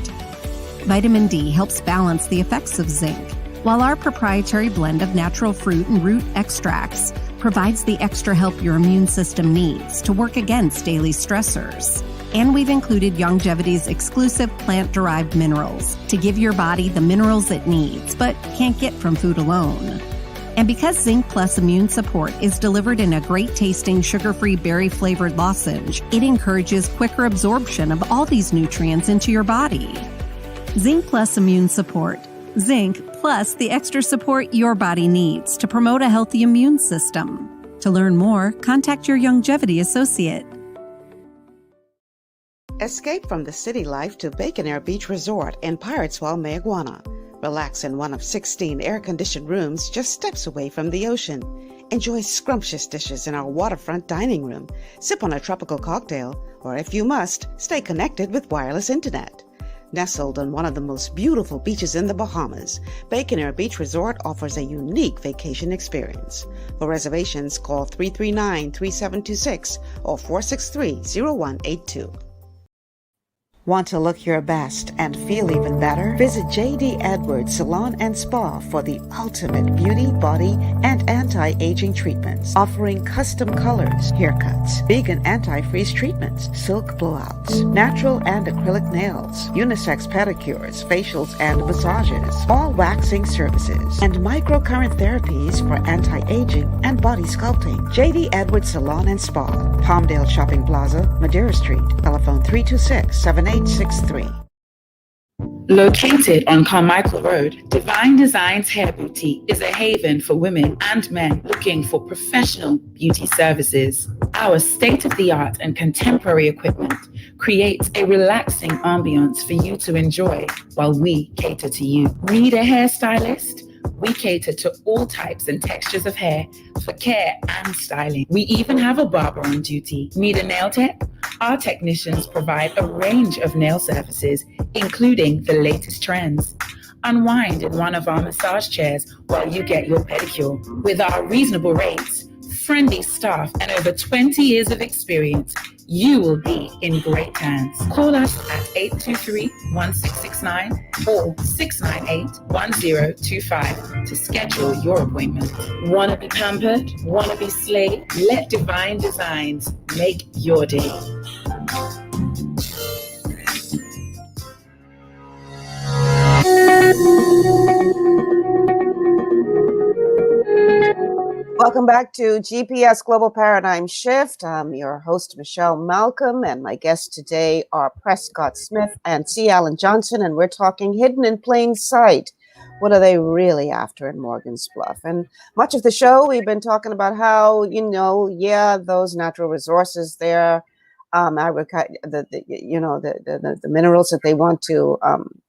Vitamin D helps balance the effects of zinc, while our proprietary blend of natural fruit and root extracts provides the extra help your immune system needs to work against daily stressors. And we've included Longevity's exclusive plant-derived minerals to give your body the minerals it needs but can't get from food alone. And because Zinc Plus Immune Support is delivered in a great-tasting sugar-free berry-flavored lozenge, it encourages quicker absorption of all these nutrients into your body. Zinc Plus Immune Support. Zinc plus the extra support your body needs to promote a healthy immune system. To learn more, contact your Youngevity associate. Escape from the city life to Bacon Air Beach Resort in Piratesville, Mayaguana. Relax in one of 16 air-conditioned rooms just steps away from the ocean. Enjoy scrumptious dishes in our waterfront dining room. Sip on a tropical cocktail, or if you must, stay connected with wireless internet. Nestled on one of the most beautiful beaches in the Bahamas, Bacon Air Beach Resort offers a unique vacation experience. For reservations, call 339-3726 or 463-0182. Want to look your best and feel even better? Visit J.D. Edwards Salon and Spa for the ultimate beauty, body, and anti-aging treatments, offering custom colors, haircuts, vegan anti-freeze treatments, silk blowouts, natural and acrylic nails, unisex pedicures, facials and massages, all waxing services, and microcurrent therapies for anti-aging and body sculpting. J.D. Edwards Salon and Spa, Palmdale Shopping Plaza, Madeira Street, telephone 326-7863. Located on Carmichael Road, Divine Designs Hair Boutique is a haven for women and men looking for professional beauty services. Our state-of-the-art and contemporary equipment creates a relaxing ambiance for you to enjoy while we cater to you. Need a hairstylist? We cater to all types and textures of hair for care and styling. We even have a barber on duty. Need a nail tech? Our technicians provide a range of nail services, including the latest trends. Unwind in one of our massage chairs while you get your pedicure. With our reasonable rates, friendly staff, and over 20 years of experience, you will be in great hands. Call us at 823-1669 or 698-1025 to schedule your appointment. Want to be pampered? Want to be slayed? Let Divine Designs make your day. Welcome back to GPS Global Paradigm Shift. I'm your host, Michelle Malcolm, and my guests today are Prescott Smith and C. Alan Johnson, and we're talking hidden in plain sight. What are they really after in Morgan's Bluff? And much of the show, we've been talking about how, those natural resources there, the minerals that they want to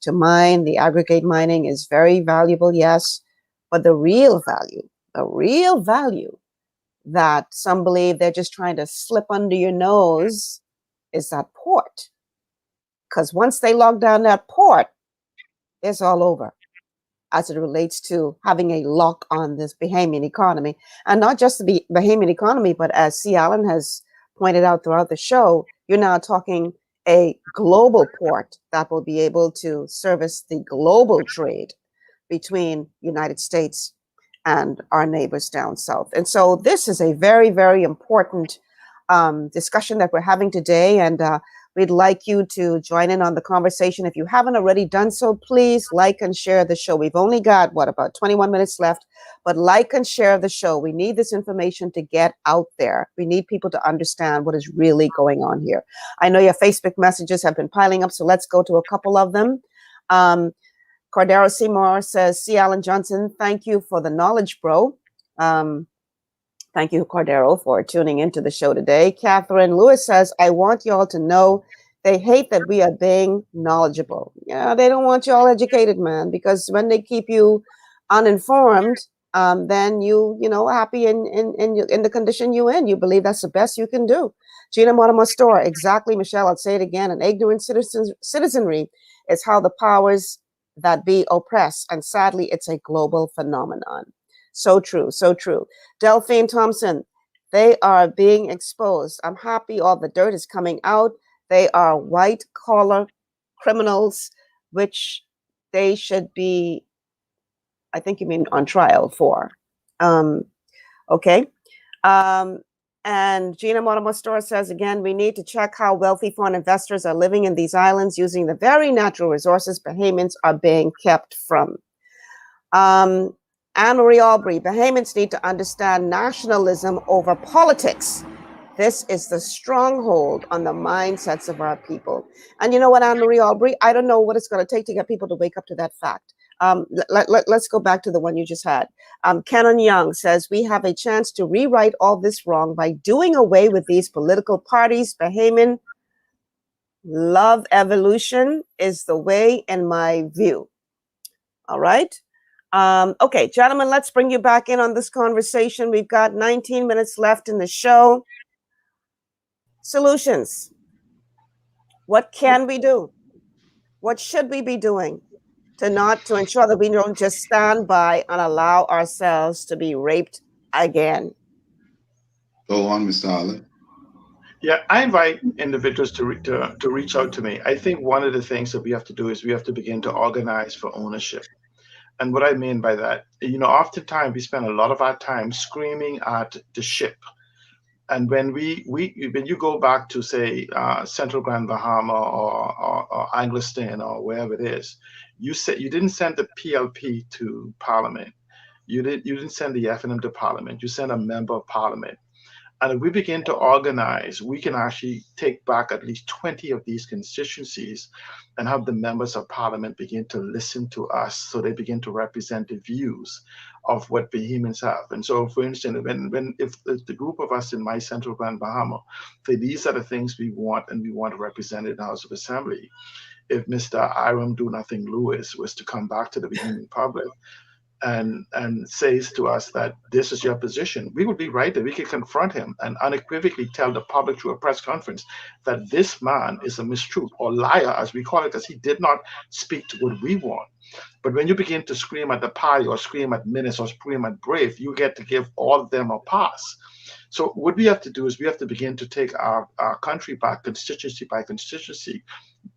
mine, the aggregate mining is very valuable, yes, but the real value that some believe they're just trying to slip under your nose is that port. Because once they lock down that port, it's all over as it relates to having a lock on this Bahamian economy. And not just the Bahamian economy, but as C. Allen has pointed out throughout the show, you're now talking a global port that will be able to service the global trade between United States and our neighbors down south. And so this is a very, very important discussion that we're having today. And we'd like you to join in on the conversation. If you haven't already done so, please like and share the show. We've only got, about 21 minutes left, but like and share the show. We need this information to get out there. We need people to understand what is really going on here. I know your Facebook messages have been piling up, so let's go to a couple of them. Cordero Seymour says, C. Alan Johnson, thank you for the knowledge, bro. Thank you, Cordero, for tuning into the show today. Catherine Lewis says, I want y'all to know they hate that we are being knowledgeable. Yeah, they don't want you all educated, man, because when they keep you uninformed, then you happy in the condition you in. You believe that's the best you can do. Gina Motomostor, exactly, Michelle, I'll say it again. An ignorant citizenry is how the powers that be oppressed, and sadly, it's a global phenomenon. So true, so true. Delphine Thompson, they are being exposed. I'm happy all the dirt is coming out. They are white-collar criminals, which they should be, I think you mean on trial for. Okay. And Gina Motomostor says, again, we need to check how wealthy foreign investors are living in these islands using the very natural resources Bahamians are being kept from. Anne-Marie Albury, Bahamians need to understand nationalism over politics. This is the stronghold on the mindsets of our people. And you know what, Anne-Marie Albury, I don't know what it's going to take to get people to wake up to that fact. Let's go back to the one you just had. Kenan Young says, we have a chance to rewrite all this wrong by doing away with these political parties. Bahamian love evolution is the way, in my view. All right. Okay, gentlemen, let's bring you back in on this conversation. We've got 19 minutes left in the show. Solutions. What can we do? What should we be doing to ensure that we don't just stand by and allow ourselves to be raped again? Go on, Mr. Allen. Yeah, I invite individuals to reach out to me. I think one of the things that we have to do is we have to begin to organize for ownership. And what I mean by that, oftentimes we spend a lot of our time screaming at the ship. And when when you go back to, say, Central Grand Bahama or Angliston or wherever it is, you didn't send the PLP to Parliament. You didn't send the FNM to Parliament. You sent a member of Parliament. And if we begin to organize, we can actually take back at least 20 of these constituencies and have the members of Parliament begin to listen to us, so they begin to represent the views of what Bahamians have. And so, for instance, if the group of us in my Central Grand Bahama say these are the things we want and we want to represent in the House of Assembly, if Mr. Iram Do Nothing Lewis was to come back to the Bahamian public and says to us that this is your position, we would be right that we could confront him and unequivocally tell the public through a press conference that this man is a mistruth or liar, as we call it, because he did not speak to what we want. But when you begin to scream at the party or scream at Minutes or scream at Brave, you get to give all of them a pass. So what we have to do is we have to begin to take our country back, constituency by constituency,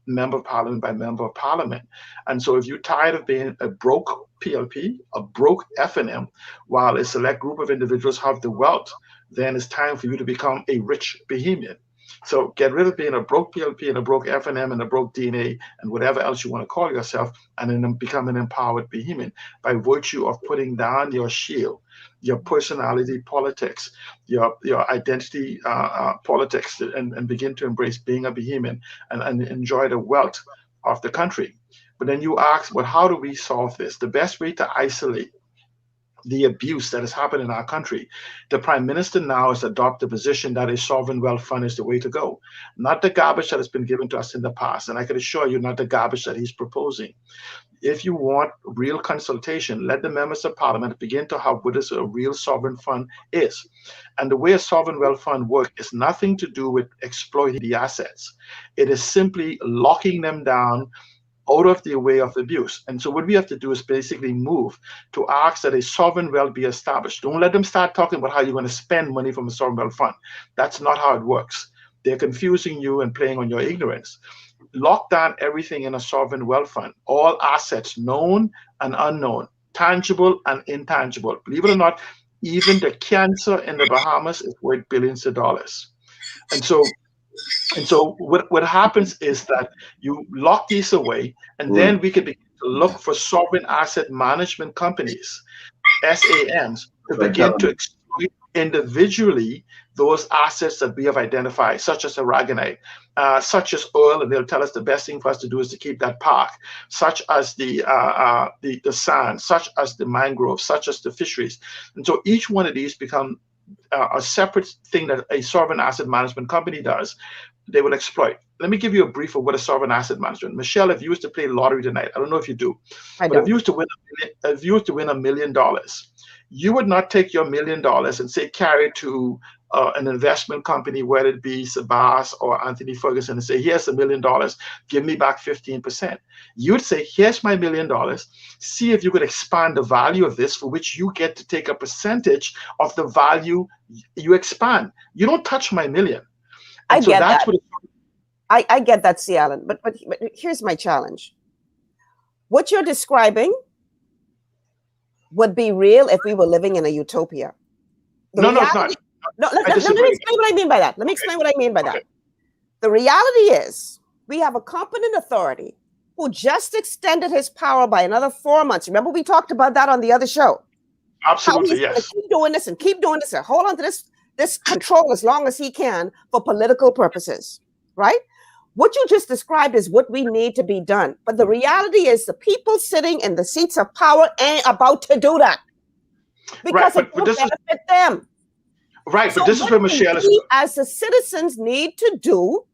member of Parliament by member of Parliament. And so if you're tired of being a broke PLP, a broke FNM, while a select group of individuals have the wealth, then it's time for you to become a rich Bahamian. So get rid of being a broke PLP and a broke FNM and a broke DNA and whatever else you want to call yourself, and then become an empowered Bahamian by virtue of putting down your shield, your personality politics, your identity politics, and begin to embrace being a Bahamian and enjoy the wealth of the country. But then you ask, well, how do we solve this? The best way to isolate the abuse that has happened in our country, the Prime Minister now has adopted the position that a sovereign wealth fund is the way to go. Not the garbage that has been given to us in the past. And I can assure you, not the garbage that he's proposing. If you want real consultation, let the members of Parliament begin to have what is a real sovereign fund is. And the way a sovereign wealth fund works is nothing to do with exploiting the assets. It is simply locking them down out of the way of abuse. And so what we have to do is basically move to ask that a sovereign wealth be established. Don't let them start talking about how you're going to spend money from a sovereign wealth fund. That's not how it works. They're confusing you and playing on your ignorance. Lock down everything in a sovereign wealth fund, all assets, known and unknown, tangible and intangible. Believe it or not, even the cancer in the Bahamas is worth billions of dollars. And so what happens is that you lock these away, and then we can begin to look for sovereign asset management companies, SAMs, to begin to exploit individually those assets that we have identified, such as aragonite, such as oil, and they'll tell us the best thing for us to do is to keep that park, such as the sand, such as the mangroves, such as the fisheries. And so each one of these become a separate thing that a sovereign asset management company does. They will exploit. Let me give you a brief of what a sovereign asset management. Michelle, if you was to play lottery tonight, I don't know if you do, but if you was to win $1 million, you would not take your $1 million and say carry it to an investment company, whether it be Sabas or Anthony Ferguson, and say, here's $1 million, give me back 15%. You'd say, here's my $1 million, see if you could expand the value of this, for which you get to take a percentage of the value you expand. You don't touch my million. And I get that. I get that, C. Allen, but here's my challenge. What you're describing would be real if we were living in a utopia. No, it's not. No, let me explain what I mean by that. Let me explain what I mean by that. The reality is we have a competent authority who just extended his power by another 4 months. Remember, we talked about that on the other show. Absolutely, How he's going yes. to keep doing this and keep doing this and hold on to this control as long as he can for political purposes, right? What you just described is what we need to be done. But the reality is the people sitting in the seats of power ain't about to do that because it will benefit them. Right, So but this is where Michelle is. we as the citizens need to do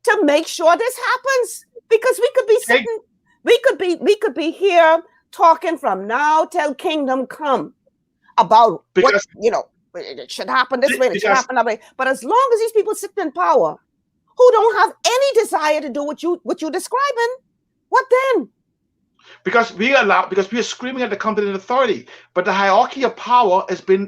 to make sure this happens, because we could be sitting, we could be here talking from now till kingdom come about what, you know, it should happen this way, it should happen that way. But as long as these people sit in power who don't have any desire to do what you're describing, what then? Because we are screaming at the competent authority, but the hierarchy of power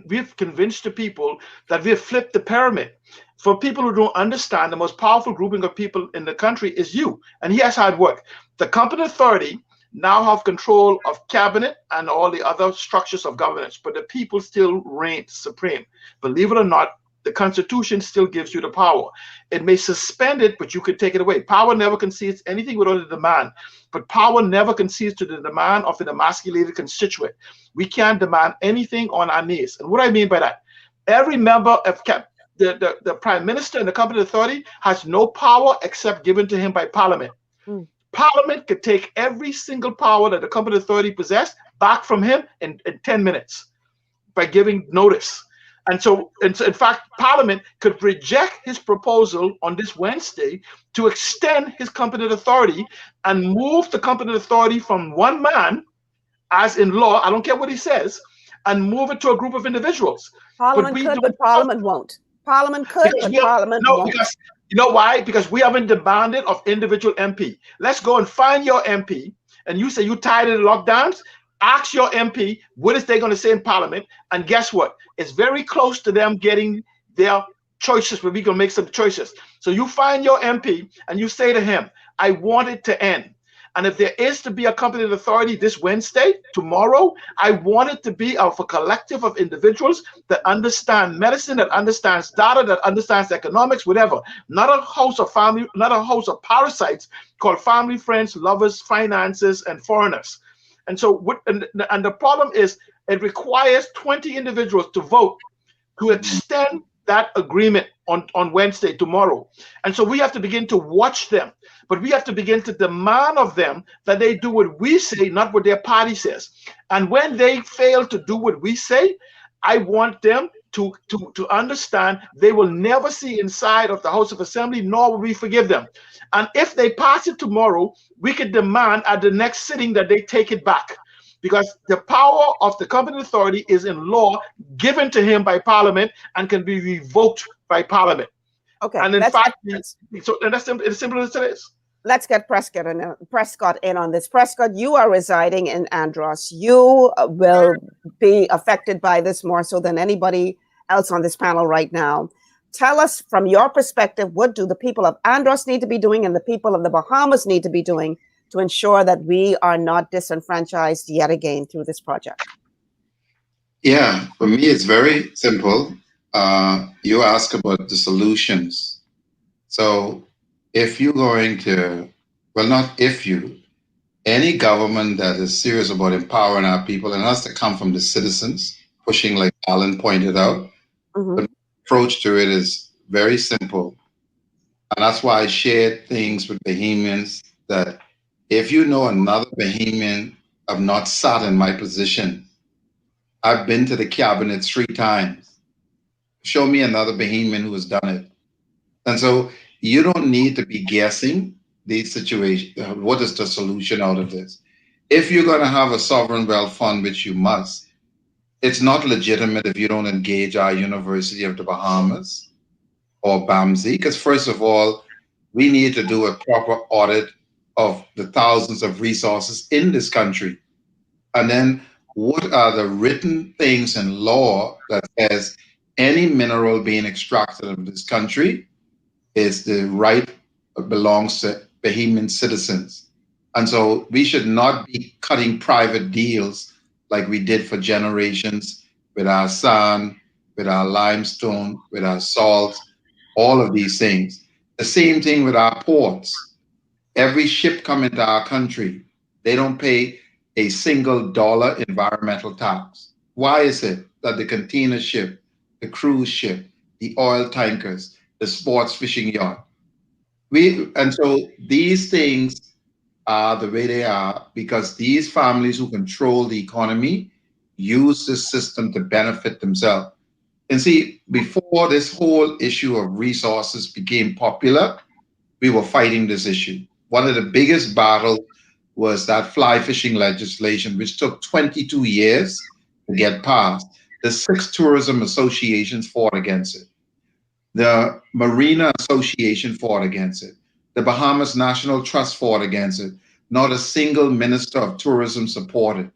we've convinced the people that we've flipped the pyramid. For people who don't understand, the most powerful grouping of people in the country is you. And here's how it works. The competent authority now have control of cabinet and all the other structures of governance, but the people still reign supreme. Believe it or not, the Constitution still gives you the power. It may suspend it, but you could take it away. Power never concedes anything without a demand, but power never concedes to the demand of an emasculated constituent. We can't demand anything on our knees. And what I mean by that, every member of the Prime Minister and the competent authority has no power except given to him by Parliament. Parliament could take every single power that the competent authority possessed back from him in 10 minutes by giving notice. And so, in fact, Parliament could reject his proposal on this Wednesday to extend his competent authority and move the competent authority from one man, as in law, I don't care what he says, and move it to a group of individuals. Parliament could, but Parliament won't. Parliament could, but Parliament won't. Because you know why? Because we haven't demanded of individual MP. Let's go and find your MP, and you say you tired of the lockdowns. Ask your MP what is they going to say in Parliament, and guess what? It's very close to them getting their choices, but we're going to make some choices. So you find your MP and you say to him, I want it to end. And if there is to be a competent authority this Wednesday, tomorrow, I want it to be of a collective of individuals that understand medicine, that understands data, that understands economics, whatever. Not a house of family, not a house of parasites called family, friends, lovers, finances, and foreigners. And so, and the problem is, it requires 20 individuals to vote to extend that agreement on Wednesday, tomorrow. And so we have to begin to watch them, but we have to begin to demand of them that they do what we say, not what their party says. And when they fail to do what we say, I want them to understand they will never see inside of the House of Assembly, nor will we forgive them. And if they pass it tomorrow, we could demand at the next sitting that they take it back, because the power of the competent authority is in law given to him by Parliament and can be revoked by Parliament. Okay. And in fact, and that's as simple as it is. Let's get Prescott in on this. Prescott, you are residing in Andros. You will be affected by this more so than anybody else on this panel right now. Tell us, from your perspective, what do the people of Andros need to be doing and the people of the Bahamas need to be doing to ensure that we are not disenfranchised yet again through this project? Yeah, for me, it's very simple. You ask about the solutions. So if you're going to, well, not if you, any government that is serious about empowering our people, and has to come from the citizens, pushing, like Alan pointed out. The approach to it is very simple. And that's why I shared things with Bahamians, that if you know another Bahamian, I've not sat in my position. I've been to the cabinet 3 times. Show me another Bahamian who has done it. And so you don't need to be guessing these situations. What is the solution out of this? If you're going to have a sovereign wealth fund, which you must, it's not legitimate if you don't engage our University of the Bahamas or BAMSI, because first of all, we need to do a proper audit of the thousands of resources in this country. And then what are the written things in law that says any mineral being extracted in this country is the right belongs to Bahamian citizens. And so we should not be cutting private deals like we did for generations with our sand, with our limestone, with our salt, all of these things. The same thing with our ports. Every ship coming to our country, they don't pay a single dollar environmental tax. Why is it that the container ship, the cruise ship, the oil tankers, the sports fishing yacht, and so these things are the way they are because these families who control the economy use this system to benefit themselves. And see, before this whole issue of resources became popular, we were fighting this issue. One of the biggest battles was that fly fishing legislation, which took 22 years to get passed. The 6 tourism associations fought against it. The Marina Association fought against it. The Bahamas National Trust fought against it. Not a single minister of tourism supported.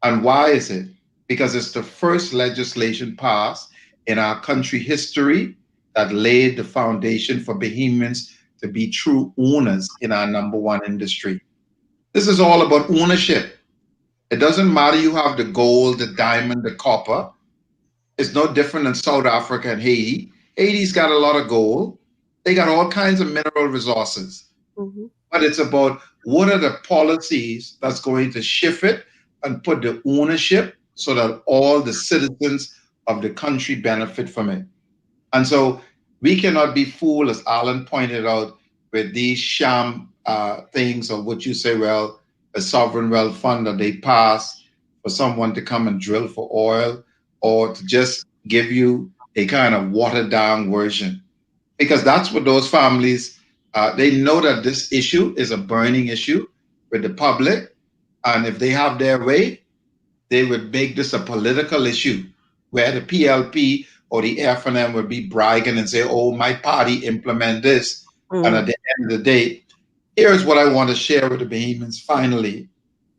And why is it? Because it's the first legislation passed in our country history that laid the foundation for Bahamians to be true owners in our #1 industry. This is all about ownership. It doesn't matter you have the gold, the diamond, the copper. It's no different than South Africa and Haiti. Haiti's got a lot of gold. They got all kinds of mineral resources. Mm-hmm. But it's about what are the policies that's going to shift it and put the ownership so that all the citizens of the country benefit from it. And so we cannot be fooled, as Alan pointed out, with these sham things of what you say, well, a sovereign wealth fund that they pass for someone to come and drill for oil or to just give you a kind of watered down version. Because that's what those families, they know that this issue is a burning issue with the public. And if they have their way, they would make this a political issue where the PLP or the FNM would be bragging and say, oh, my party implement this. And at the end of the day, here's what I want to share with the Bahamians finally.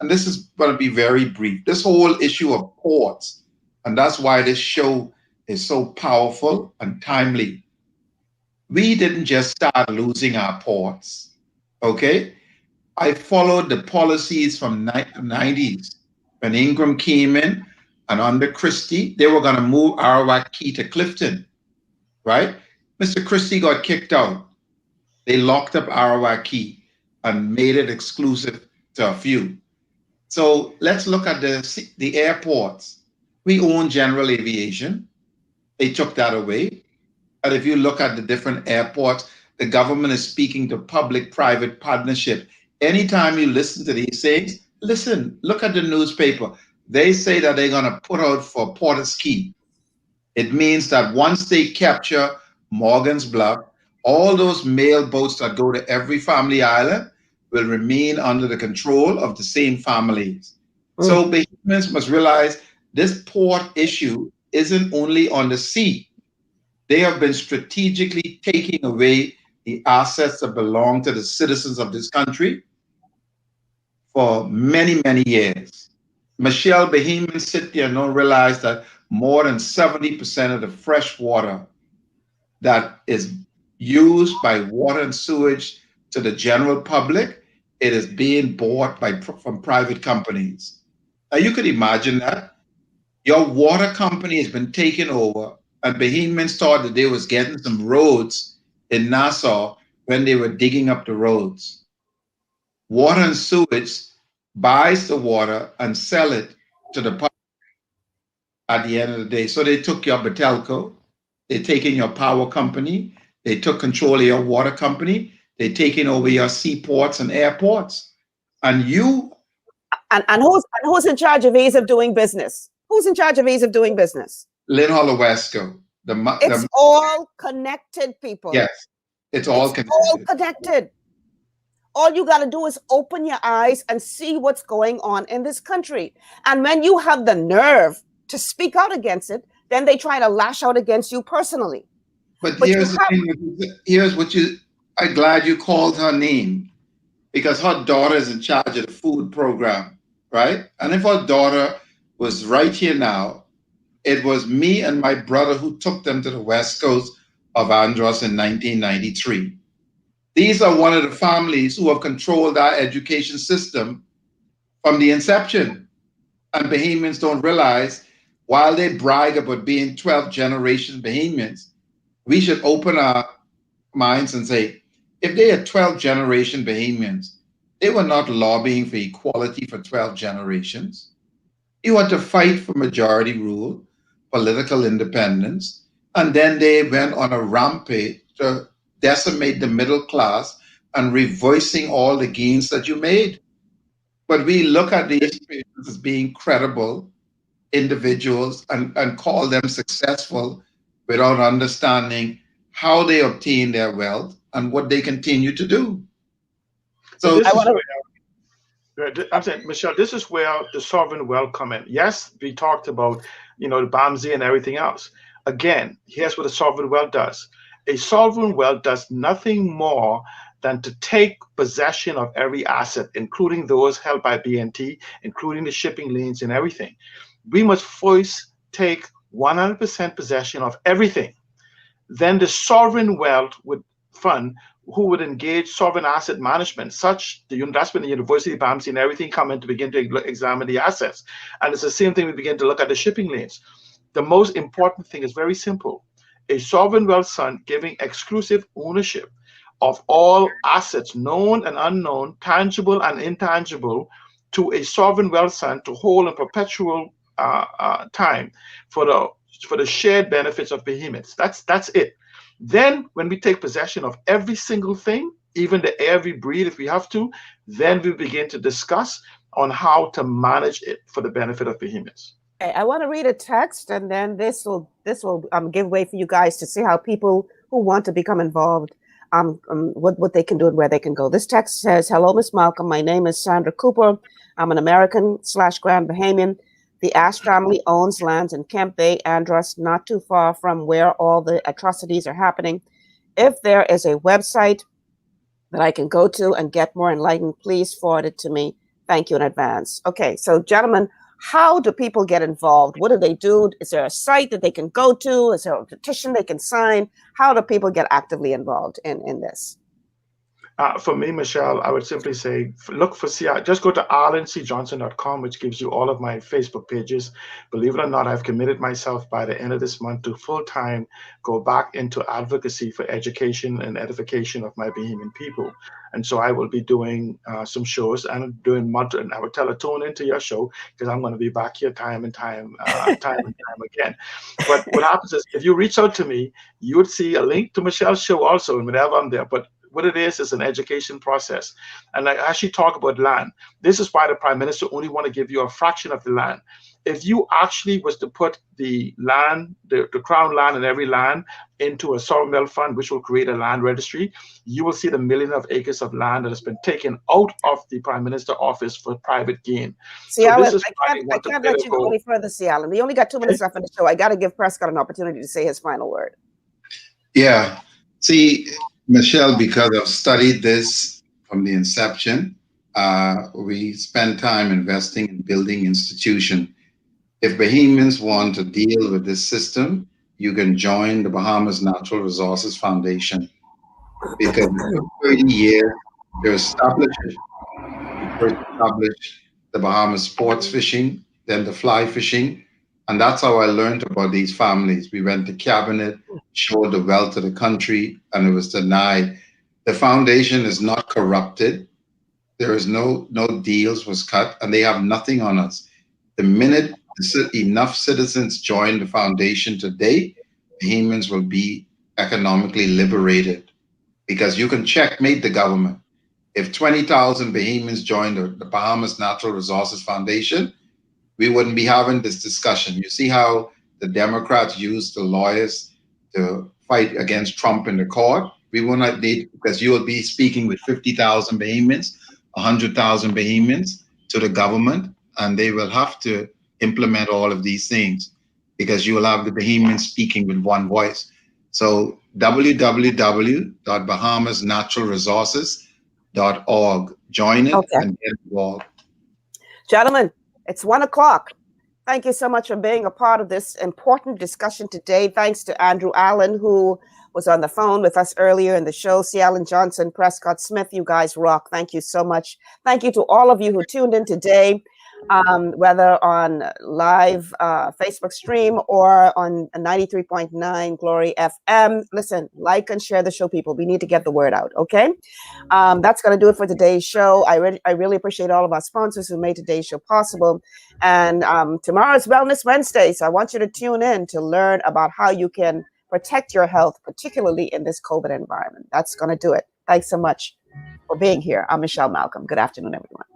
And this is going to be very brief. This whole issue of ports, and that's why this show is so powerful and timely. We didn't just start losing our ports, okay? I followed the policies from the 90s. When Ingram came in and under Christie, they were going to move Arawak Key to Clifton, right? Mr. Christie got kicked out. They locked up Arawak Key and made it exclusive to a few. So let's look at the airports. We own General Aviation. They took that away. And if you look at the different airports, the government is speaking to public-private partnership. Anytime you listen to these things, listen, look at the newspaper. They say that they're going to put out for Porter's Key. It means that once they capture Morgan's Bluff, all those mail boats that go to every family island will remain under the control of the same families. So Bahamians must realize this port issue isn't only on the sea. They have been strategically taking away the assets that belong to the citizens of this country for many, many years. Michelle, Bahamians sit there and don't realize that more than 70% of the fresh water that is used by water and sewage to the general public, it is being bought from private companies. Now you could imagine that. Your water company has been taken over and Bahamians thought that they was getting some roads in Nassau when they were digging up the roads. Water and sewage buys the water and sell it to the public at the end of the day. So they took your Batelco, they taken your power company, they took control of your water company, they taken over your seaports and airports. And you and who's in charge of ease of doing business? Who's in charge of ease of doing business? Lynn Holowesco. It's all connected, people. Yes, it's all connected. All connected. All you got to do is open your eyes and see what's going on in this country. And when you have the nerve to speak out against it, then they try to lash out against you personally. But here's the thing. Here's what I'm glad you called her name, because her daughter is in charge of the food program, right? And if her daughter was right here now, it was me and my brother who took them to the west coast of Andros in 1993. These are one of the families who have controlled our education system from the inception. And Bahamians don't realize, while they brag about being 12th generation Bahamians, we should open our minds and say, if they are 12th generation Bahamians, they were not lobbying for equality for 12 generations. You want to fight for majority rule, political independence, and then they went on a rampage to decimate the middle class and reversing all the gains that you made. But we look at these people as being credible individuals and call them successful without understanding how they obtain their wealth and what they continue to do. So I'm saying, Michelle, this is where the sovereign wealth come in. Yes, we talked about, the BAMSI and everything else. Again, here's what a sovereign wealth does. A sovereign wealth does nothing more than to take possession of every asset, including those held by BNT, including the shipping lanes and everything. We must first take 100% possession of everything. Then the sovereign wealth would fund who would engage sovereign asset management, that's when the university, BAMSI, and everything come in to begin to examine the assets. And it's the same thing we begin to look at the shipping lanes. The most important thing is very simple. A sovereign wealth fund giving exclusive ownership of all assets, known and unknown, tangible and intangible, to a sovereign wealth fund to hold in perpetual time for the shared benefits of behemoths. That's it. Then when we take possession of every single thing, even the air we breathe if we have to, then we begin to discuss on how to manage it for the benefit of behemoths. Okay, I want to read a text, and then this will give way for you guys to see how people who want to become involved, what they can do and where they can go. This text says, "Hello, Miss Malcolm. My name is Sandra Cooper. I'm an American/Grand Bahamian. The Ash family owns lands in Kemp Bay, Andros, not too far from where all the atrocities are happening. If there is a website that I can go to and get more enlightened, please forward it to me. Thank you in advance." Okay, so gentlemen, how do people get involved? What do they do? Is there a site that they can go to? Is there a petition they can sign? How do people get actively involved in this? For me, Michelle, I would simply say, look for just go to arlencjohnson.com, which gives you all of my Facebook pages. Believe it or not, I've committed myself by the end of this month to full-time go back into advocacy for education and edification of my Bahamian people. And so I will be doing some shows and and I will tune into your show because I'm going to be back here time and time again. But what happens is if you reach out to me, you would see a link to Michelle's show also, and whenever I'm there. But what it is an education process. And I actually talk about land. This is why the Prime Minister only want to give you a fraction of the land. If you actually was to put the land, the crown land and every land into a sovereign wealth fund, which will create a land registry, you will see the millions of acres of land that has been taken out of the Prime Minister office for private gain. See, so Alan, I can't let you go any further, see, Alan. We only got 2 minutes left in the show. I got to give Prescott an opportunity to say his final word. Yeah. See, Michelle, because I've studied this from the inception, we spend time investing in building institutions. If Bahamians want to deal with this system, you can join the Bahamas Natural Resources Foundation. Because for 30 years, they established the Bahamas sports fishing, then the fly fishing. And that's how I learned about these families. We went to cabinet, showed the wealth of the country, and it was denied. The foundation is not corrupted. There is no deals was cut, and they have nothing on us. The minute enough citizens join the foundation today, Bahamians will be economically liberated, because you can checkmate the government. If 20,000 Bahamians join the Bahamas Natural Resources Foundation, we wouldn't be having this discussion. You see how the Democrats use the lawyers to fight against Trump in the court? We will not need, because you will be speaking with 50,000 Bahamians, 100,000 Bahamians to the government, and they will have to implement all of these things because you will have the Bahamians speaking with one voice. So www.bahamasnaturalresources.org. Join it and get involved. Gentlemen, it's 1 o'clock. Thank you so much for being a part of this important discussion today. Thanks to Andrew Allen, who was on the phone with us earlier in the show. C. Alan Johnson, Prescott Smith, you guys rock. Thank you so much. Thank you to all of you who tuned in today. whether on live Facebook stream or on 93.9 Glory FM. Listen, like and share the show, people. We need to get the word out, okay? That's going to do it for today's show. I really appreciate all of our sponsors who made today's show possible. And tomorrow's Wellness Wednesday, so I want you to tune in to learn about how you can protect your health, particularly in this COVID environment. That's going to do it. Thanks so much for being here. I'm Michelle Malcolm. Good afternoon, everyone.